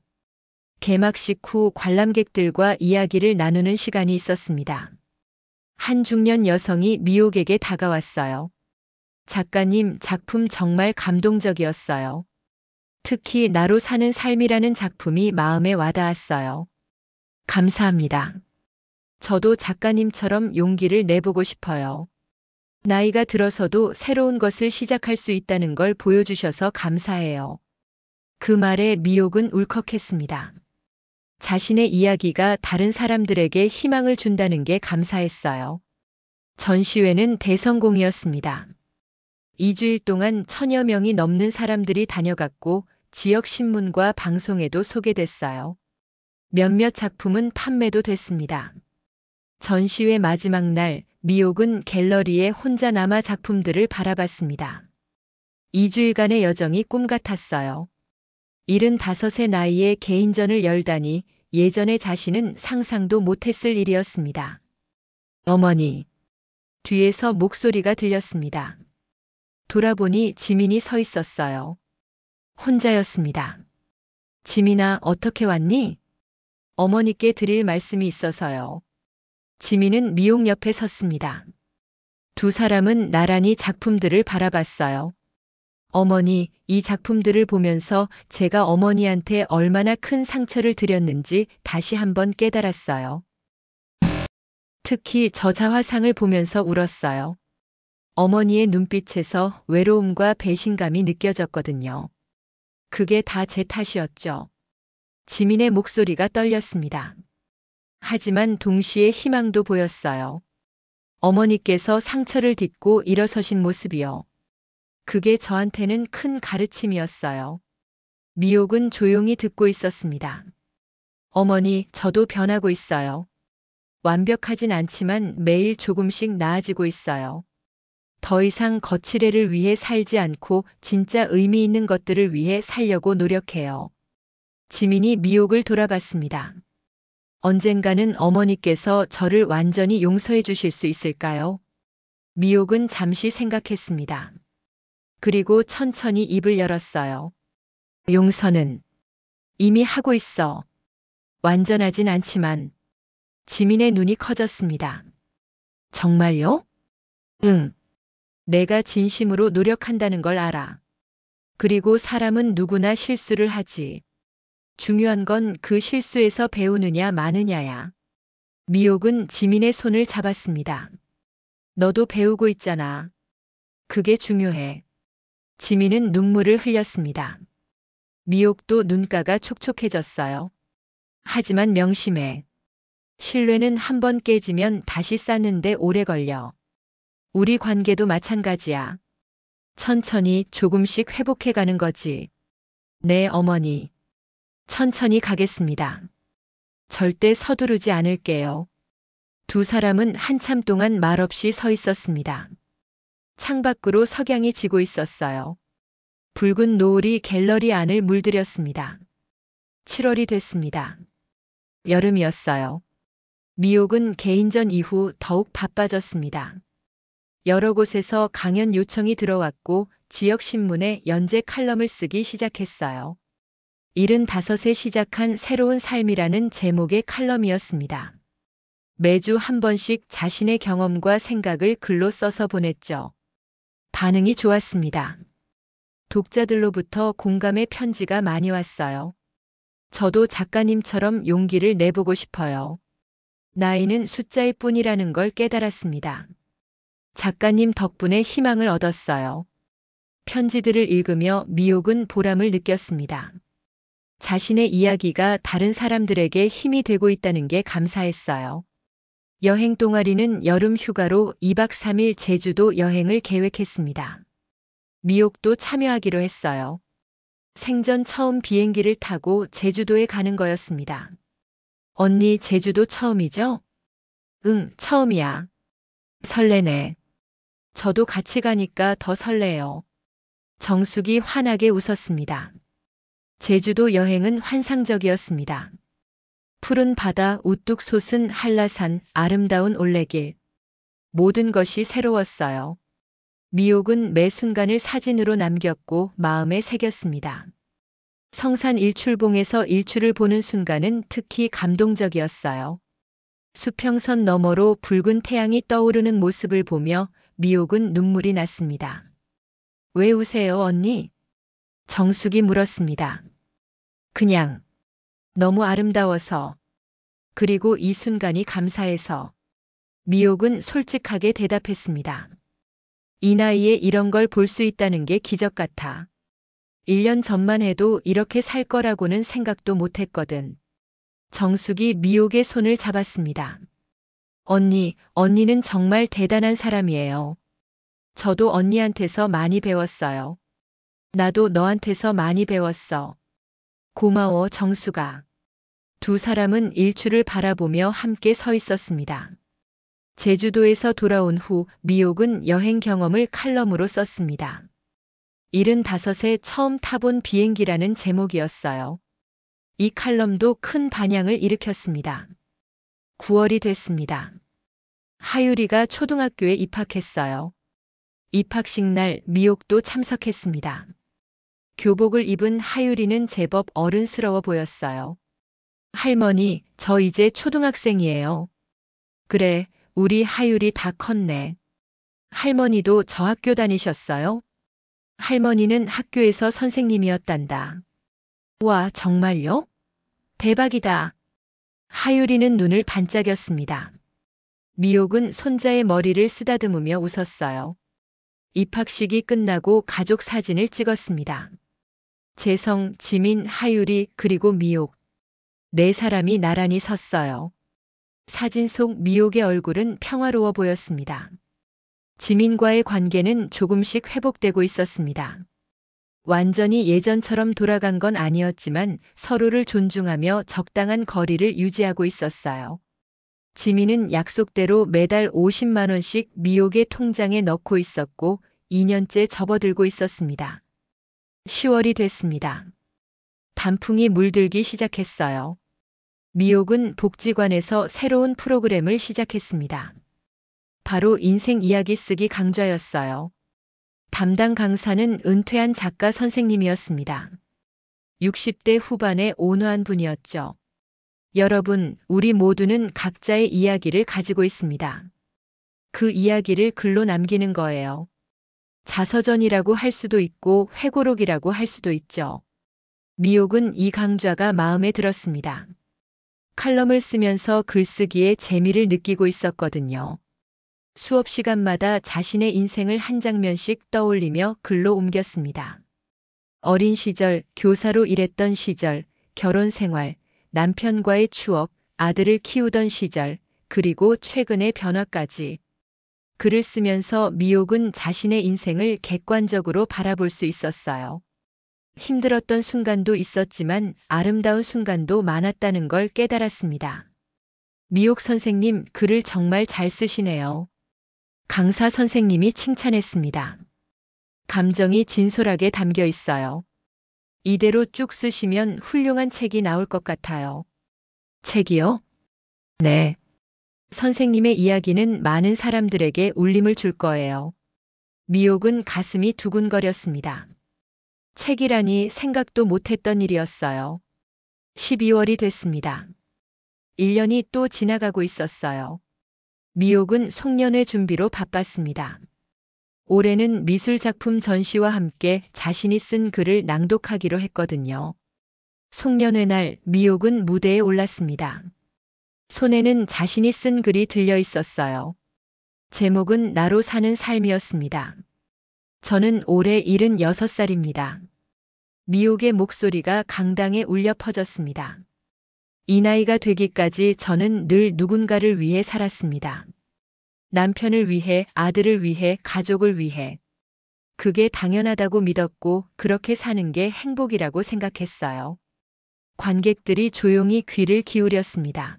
개막식 후 관람객들과 이야기를 나누는 시간이 있었습니다. 한 중년 여성이 미옥에게 다가왔어요. 작가님, 작품 정말 감동적이었어요. 특히 나로 사는 삶이라는 작품이 마음에 와닿았어요. 감사합니다. 저도 작가님처럼 용기를 내보고 싶어요. 나이가 들어서도 새로운 것을 시작할 수 있다는 걸 보여주셔서 감사해요. 그 말에 미옥은 울컥했습니다. 자신의 이야기가 다른 사람들에게 희망을 준다는 게 감사했어요. 전시회는 대성공이었습니다. 2주일 동안 1000여 명이 넘는 사람들이 다녀갔고 지역 신문과 방송에도 소개됐어요. 몇몇 작품은 판매도 됐습니다. 전시회 마지막 날, 미옥은 갤러리에 혼자 남아 작품들을 바라봤습니다. 2주일간의 여정이 꿈 같았어요. 75의 나이에 개인전을 열다니 예전의 자신은 상상도 못했을 일이었습니다. 어머니. 뒤에서 목소리가 들렸습니다. 돌아보니 지민이 서 있었어요. 혼자였습니다. 지민아, 어떻게 왔니? 어머니께 드릴 말씀이 있어서요. 지민은 미옥 옆에 섰습니다. 두 사람은 나란히 작품들을 바라봤어요. 어머니, 이 작품들을 보면서 제가 어머니한테 얼마나 큰 상처를 드렸는지 다시 한번 깨달았어요. 특히 저자화상을 보면서 울었어요. 어머니의 눈빛에서 외로움과 배신감이 느껴졌거든요. 그게 다 제 탓이었죠. 지민의 목소리가 떨렸습니다. 하지만 동시에 희망도 보였어요. 어머니께서 상처를 딛고 일어서신 모습이요. 그게 저한테는 큰 가르침이었어요. 미옥은 조용히 듣고 있었습니다. 어머니, 저도 변하고 있어요. 완벽하진 않지만 매일 조금씩 나아지고 있어요. 더 이상 거칠애를 위해 살지 않고 진짜 의미 있는 것들을 위해 살려고 노력해요. 지민이 미옥을 돌아봤습니다. 언젠가는 어머니께서 저를 완전히 용서해 주실 수 있을까요? 미옥은 잠시 생각했습니다. 그리고 천천히 입을 열었어요. 용서는 이미 하고 있어. 완전하진 않지만. 지민의 눈이 커졌습니다. 정말요? 응. 내가 진심으로 노력한다는 걸 알아. 그리고 사람은 누구나 실수를 하지. 중요한 건 그 실수에서 배우느냐 마느냐야. 미옥은 지민의 손을 잡았습니다. 너도 배우고 있잖아. 그게 중요해. 지민은 눈물을 흘렸습니다. 미옥도 눈가가 촉촉해졌어요. 하지만 명심해. 신뢰는 한 번 깨지면 다시 쌓는데 오래 걸려. 우리 관계도 마찬가지야. 천천히 조금씩 회복해가는 거지. 네, 어머니. 천천히 가겠습니다. 절대 서두르지 않을게요. 두 사람은 한참 동안 말없이 서 있었습니다. 창밖으로 석양이 지고 있었어요. 붉은 노을이 갤러리 안을 물들였습니다. 7월이 됐습니다. 여름이었어요. 미옥은 개인전 이후 더욱 바빠졌습니다. 여러 곳에서 강연 요청이 들어왔고 지역신문에 연재 칼럼을 쓰기 시작했어요. 75에 시작한 새로운 삶이라는 제목의 칼럼이었습니다. 매주 한 번씩 자신의 경험과 생각을 글로 써서 보냈죠. 반응이 좋았습니다. 독자들로부터 공감의 편지가 많이 왔어요. 저도 작가님처럼 용기를 내보고 싶어요. 나이는 숫자일 뿐이라는 걸 깨달았습니다. 작가님 덕분에 희망을 얻었어요. 편지들을 읽으며 미옥은 보람을 느꼈습니다. 자신의 이야기가 다른 사람들에게 힘이 되고 있다는 게 감사했어요. 여행 동아리는 여름 휴가로 2박 3일 제주도 여행을 계획했습니다. 미옥도 참여하기로 했어요. 생전 처음 비행기를 타고 제주도에 가는 거였습니다. 언니, 제주도 처음이죠? 응, 처음이야. 설레네. 저도 같이 가니까 더 설레요. 정숙이 환하게 웃었습니다. 제주도 여행은 환상적이었습니다. 푸른 바다, 우뚝 솟은 한라산, 아름다운 올레길. 모든 것이 새로웠어요. 미옥은 매 순간을 사진으로 남겼고 마음에 새겼습니다. 성산 일출봉에서 일출을 보는 순간은 특히 감동적이었어요. 수평선 너머로 붉은 태양이 떠오르는 모습을 보며 미옥은 눈물이 났습니다. 왜 우세요, 언니? 정숙이 물었습니다. 그냥 너무 아름다워서. 그리고 이 순간이 감사해서. 미옥은 솔직하게 대답했습니다. 이 나이에 이런 걸 볼 수 있다는 게 기적 같아. 1년 전만 해도 이렇게 살 거라고는 생각도 못 했거든. 정숙이 미옥의 손을 잡았습니다. 언니는 정말 대단한 사람이에요. 저도 언니한테서 많이 배웠어요. 나도 너한테서 많이 배웠어. 고마워, 정숙아. 두 사람은 일출을 바라보며 함께 서 있었습니다. 제주도에서 돌아온 후 미옥은 여행 경험을 칼럼으로 썼습니다. 75에 처음 타본 비행기라는 제목이었어요. 이 칼럼도 큰 반향을 일으켰습니다. 9월이 됐습니다. 하유리가 초등학교에 입학했어요. 입학식 날 미옥도 참석했습니다. 교복을 입은 하유리는 제법 어른스러워 보였어요. 할머니, 저 이제 초등학생이에요. 그래, 우리 하유리 다 컸네. 할머니도 저 학교 다니셨어요? 할머니는 학교에서 선생님이었단다. 와, 정말요? 대박이다. 하유리는 눈을 반짝였습니다. 미옥은 손자의 머리를 쓰다듬으며 웃었어요. 입학식이 끝나고 가족 사진을 찍었습니다. 재성, 지민, 하유리, 그리고 미옥. 네 사람이 나란히 섰어요. 사진 속 미옥의 얼굴은 평화로워 보였습니다. 지민과의 관계는 조금씩 회복되고 있었습니다. 완전히 예전처럼 돌아간 건 아니었지만 서로를 존중하며 적당한 거리를 유지하고 있었어요. 지민은 약속대로 매달 50만 원씩 미옥의 통장에 넣고 있었고 2년째 접어들고 있었습니다. 10월이 됐습니다. 단풍이 물들기 시작했어요. 미옥은 복지관에서 새로운 프로그램을 시작했습니다. 바로 인생 이야기 쓰기 강좌였어요. 담당 강사는 은퇴한 작가 선생님이었습니다. 60대 후반의 온화한 분이었죠. 여러분, 우리 모두는 각자의 이야기를 가지고 있습니다. 그 이야기를 글로 남기는 거예요. 자서전이라고 할 수도 있고 회고록이라고 할 수도 있죠. 미옥은 이 강좌가 마음에 들었습니다. 칼럼을 쓰면서 글쓰기에 재미를 느끼고 있었거든요. 수업 시간마다 자신의 인생을 한 장면씩 떠올리며 글로 옮겼습니다. 어린 시절, 교사로 일했던 시절, 결혼 생활, 남편과의 추억, 아들을 키우던 시절, 그리고 최근의 변화까지. 글을 쓰면서 미옥은 자신의 인생을 객관적으로 바라볼 수 있었어요. 힘들었던 순간도 있었지만 아름다운 순간도 많았다는 걸 깨달았습니다. 미옥 선생님, 글을 정말 잘 쓰시네요. 강사 선생님이 칭찬했습니다. 감정이 진솔하게 담겨 있어요. 이대로 쭉 쓰시면 훌륭한 책이 나올 것 같아요. 책이요? 네. 선생님의 이야기는 많은 사람들에게 울림을 줄 거예요. 미옥은 가슴이 두근거렸습니다. 책이라니 생각도 못했던 일이었어요. 12월이 됐습니다. 1년이 또 지나가고 있었어요. 미옥은 송년회 준비로 바빴습니다. 올해는 미술작품 전시와 함께 자신이 쓴 글을 낭독하기로 했거든요. 송년회 날 미옥은 무대에 올랐습니다. 손에는 자신이 쓴 글이 들려 있었어요. 제목은 나로 사는 삶이었습니다. 저는 올해 76살입니다. 미옥의 목소리가 강당에 울려 퍼졌습니다. 이 나이가 되기까지 저는 늘 누군가를 위해 살았습니다. 남편을 위해, 아들을 위해, 가족을 위해. 그게 당연하다고 믿었고 그렇게 사는 게 행복이라고 생각했어요. 관객들이 조용히 귀를 기울였습니다.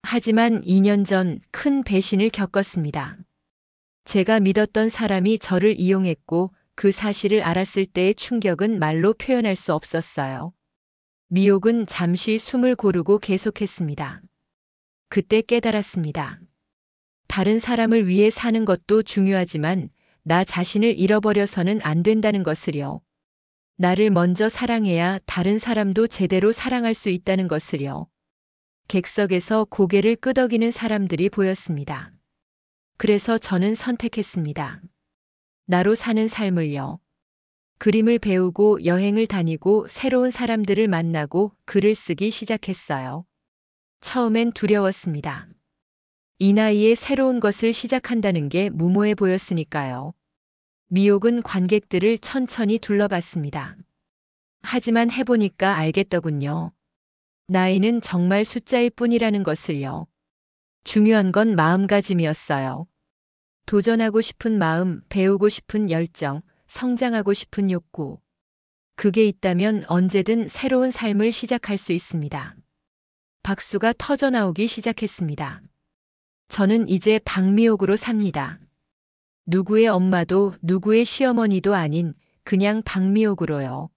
하지만 2년 전 큰 배신을 겪었습니다. 제가 믿었던 사람이 저를 이용했고 그 사실을 알았을 때의 충격은 말로 표현할 수 없었어요. 미옥은 잠시 숨을 고르고 계속했습니다. 그때 깨달았습니다. 다른 사람을 위해 사는 것도 중요하지만 나 자신을 잃어버려서는 안 된다는 것을요. 나를 먼저 사랑해야 다른 사람도 제대로 사랑할 수 있다는 것을요. 객석에서 고개를 끄덕이는 사람들이 보였습니다. 그래서 저는 선택했습니다. 나로 사는 삶을요. 그림을 배우고 여행을 다니고 새로운 사람들을 만나고 글을 쓰기 시작했어요. 처음엔 두려웠습니다. 이 나이에 새로운 것을 시작한다는 게 무모해 보였으니까요. 미옥은 관객들을 천천히 둘러봤습니다. 하지만 해보니까 알겠더군요. 나이는 정말 숫자일 뿐이라는 것을요. 중요한 건 마음가짐이었어요. 도전하고 싶은 마음, 배우고 싶은 열정, 성장하고 싶은 욕구. 그게 있다면 언제든 새로운 삶을 시작할 수 있습니다. 박수가 터져나오기 시작했습니다. 저는 이제 박미옥으로 삽니다. 누구의 엄마도 누구의 시어머니도 아닌 그냥 박미옥으로요.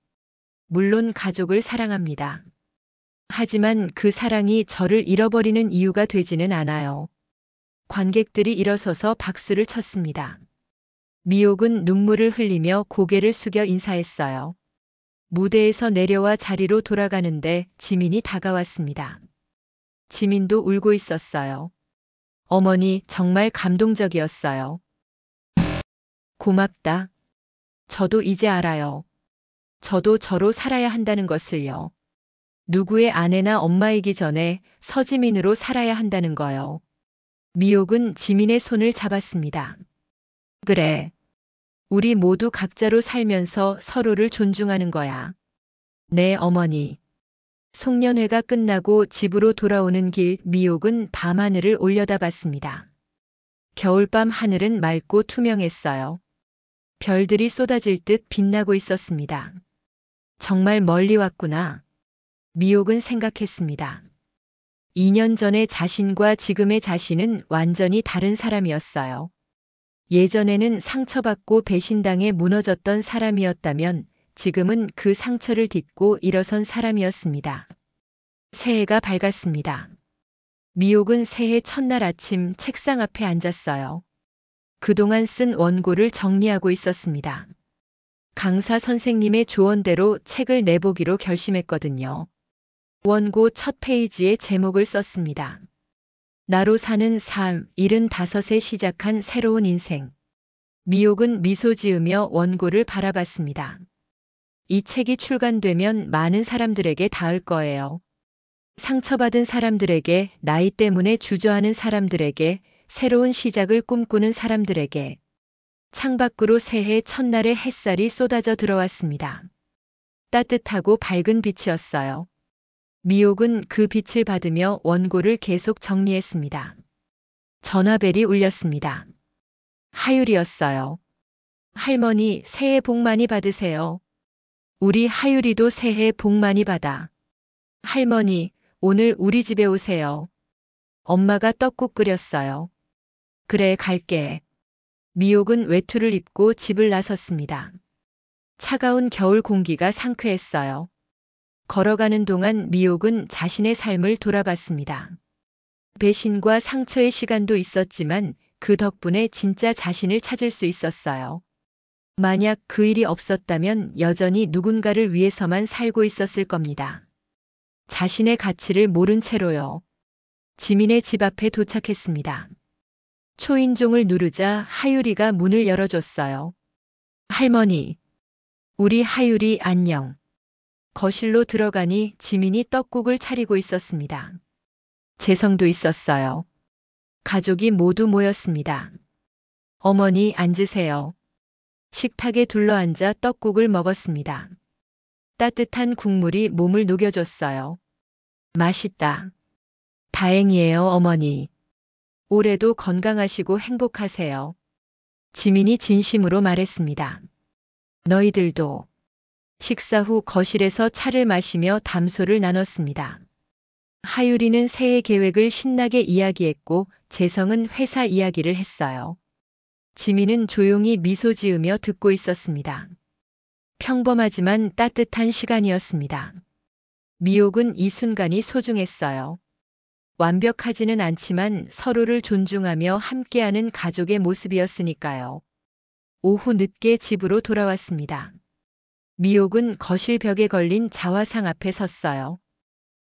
물론 가족을 사랑합니다. 하지만 그 사랑이 저를 잃어버리는 이유가 되지는 않아요. 관객들이 일어서서 박수를 쳤습니다. 미옥은 눈물을 흘리며 고개를 숙여 인사했어요. 무대에서 내려와 자리로 돌아가는데 지민이 다가왔습니다. 지민도 울고 있었어요. 어머니, 정말 감동적이었어요. 고맙다. 저도 이제 알아요. 저도 저로 살아야 한다는 것을요. 누구의 아내나 엄마이기 전에 서지민으로 살아야 한다는 거요. 미옥은 지민의 손을 잡았습니다. 그래. 우리 모두 각자로 살면서 서로를 존중하는 거야. 네, 어머니. 송년회가 끝나고 집으로 돌아오는 길 미옥은 밤하늘을 올려다봤습니다. 겨울밤 하늘은 맑고 투명했어요. 별들이 쏟아질 듯 빛나고 있었습니다. 정말 멀리 왔구나. 미옥은 생각했습니다. 2년 전의 자신과 지금의 자신은 완전히 다른 사람이었어요. 예전에는 상처받고 배신당해 무너졌던 사람이었다면 지금은 그 상처를 딛고 일어선 사람이었습니다. 새해가 밝았습니다. 미옥은 새해 첫날 아침 책상 앞에 앉았어요. 그동안 쓴 원고를 정리하고 있었습니다. 강사 선생님의 조언대로 책을 내보기로 결심했거든요. 원고 첫 페이지에 제목을 썼습니다. 나로 사는 삶, 75에 시작한 새로운 인생. 미옥은 미소 지으며 원고를 바라봤습니다. 이 책이 출간되면 많은 사람들에게 닿을 거예요. 상처받은 사람들에게, 나이 때문에 주저하는 사람들에게, 새로운 시작을 꿈꾸는 사람들에게. 창밖으로 새해 첫날의 햇살이 쏟아져 들어왔습니다. 따뜻하고 밝은 빛이었어요. 미옥은 그 빛을 받으며 원고를 계속 정리했습니다. 전화벨이 울렸습니다. 하율이었어요. 할머니, 새해 복 많이 받으세요. 우리 하율이도 새해 복 많이 받아. 할머니, 오늘 우리 집에 오세요. 엄마가 떡국 끓였어요. 그래, 갈게. 미옥은 외투를 입고 집을 나섰습니다. 차가운 겨울 공기가 상쾌했어요. 걸어가는 동안 미옥은 자신의 삶을 돌아봤습니다. 배신과 상처의 시간도 있었지만 그 덕분에 진짜 자신을 찾을 수 있었어요. 만약 그 일이 없었다면 여전히 누군가를 위해서만 살고 있었을 겁니다. 자신의 가치를 모른 채로요. 지민의 집 앞에 도착했습니다. 초인종을 누르자 하율이가 문을 열어줬어요. 할머니, 우리 하율이 안녕. 거실로 들어가니 지민이 떡국을 차리고 있었습니다. 재성도 있었어요. 가족이 모두 모였습니다. 어머니, 앉으세요. 식탁에 둘러앉아 떡국을 먹었습니다. 따뜻한 국물이 몸을 녹여줬어요. 맛있다. 다행이에요, 어머니. 올해도 건강하시고 행복하세요. 지민이 진심으로 말했습니다. 너희들도. 식사 후 거실에서 차를 마시며 담소를 나눴습니다. 하율이는 새해 계획을 신나게 이야기했고 재성은 회사 이야기를 했어요. 지민은 조용히 미소 지으며 듣고 있었습니다. 평범하지만 따뜻한 시간이었습니다. 미옥은 이 순간이 소중했어요. 완벽하지는 않지만 서로를 존중하며 함께하는 가족의 모습이었으니까요. 오후 늦게 집으로 돌아왔습니다. 미옥은 거실 벽에 걸린 자화상 앞에 섰어요.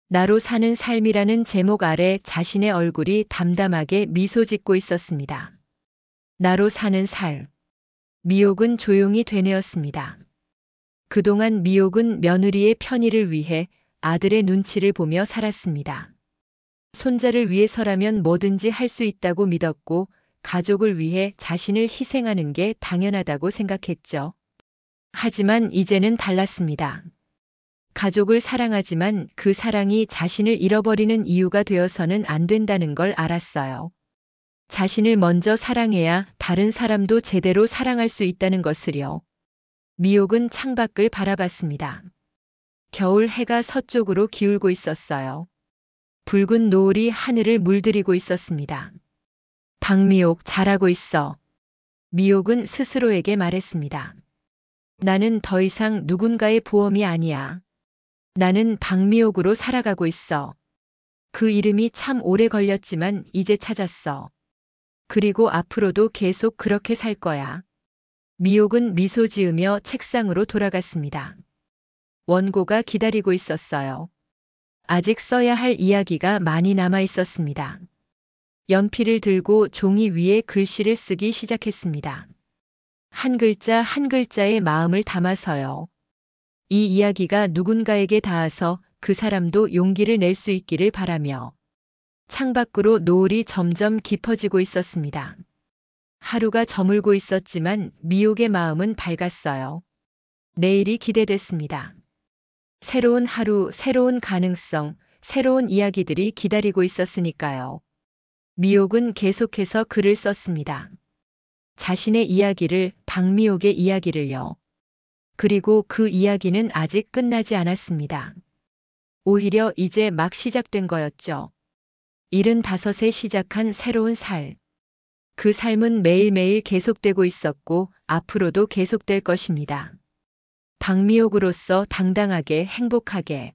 나로 사는 삶이라는 제목 아래 자신의 얼굴이 담담하게 미소 짓고 있었습니다. 나로 사는 삶. 미옥은 조용히 되뇌었습니다. 그동안 미옥은 며느리의 편의를 위해 아들의 눈치를 보며 살았습니다. 손자를 위해서라면 뭐든지 할 수 있다고 믿었고 가족을 위해 자신을 희생하는 게 당연하다고 생각했죠. 하지만 이제는 달랐습니다. 가족을 사랑하지만 그 사랑이 자신을 잃어버리는 이유가 되어서는 안 된다는 걸 알았어요. 자신을 먼저 사랑해야 다른 사람도 제대로 사랑할 수 있다는 것을요. 미옥은 창밖을 바라봤습니다. 겨울 해가 서쪽으로 기울고 있었어요. 붉은 노을이 하늘을 물들이고 있었습니다. 박미옥 잘하고 있어. 미옥은 스스로에게 말했습니다. 나는 더 이상 누군가의 보험이 아니야. 나는 박미옥으로 살아가고 있어. 그 이름이 참 오래 걸렸지만 이제 찾았어. 그리고 앞으로도 계속 그렇게 살 거야. 미옥은 미소 지으며 책상으로 돌아갔습니다. 원고가 기다리고 있었어요. 아직 써야 할 이야기가 많이 남아 있었습니다. 연필을 들고 종이 위에 글씨를 쓰기 시작했습니다. 한 글자 한 글자의 마음을 담아서요. 이 이야기가 누군가에게 닿아서 그 사람도 용기를 낼 수 있기를 바라며 창밖으로 노을이 점점 깊어지고 있었습니다. 하루가 저물고 있었지만 미옥의 마음은 밝았어요. 내일이 기대됐습니다. 새로운 하루, 새로운 가능성, 새로운 이야기들이 기다리고 있었으니까요. 미옥은 계속해서 글을 썼습니다. 자신의 이야기를, 박미옥의 이야기를요. 그리고 그 이야기는 아직 끝나지 않았습니다. 오히려 이제 막 시작된 거였죠. 75에 시작한 새로운 살. 그 삶은 매일매일 계속되고 있었고 앞으로도 계속될 것입니다. 박미옥으로서 당당하게 행복하게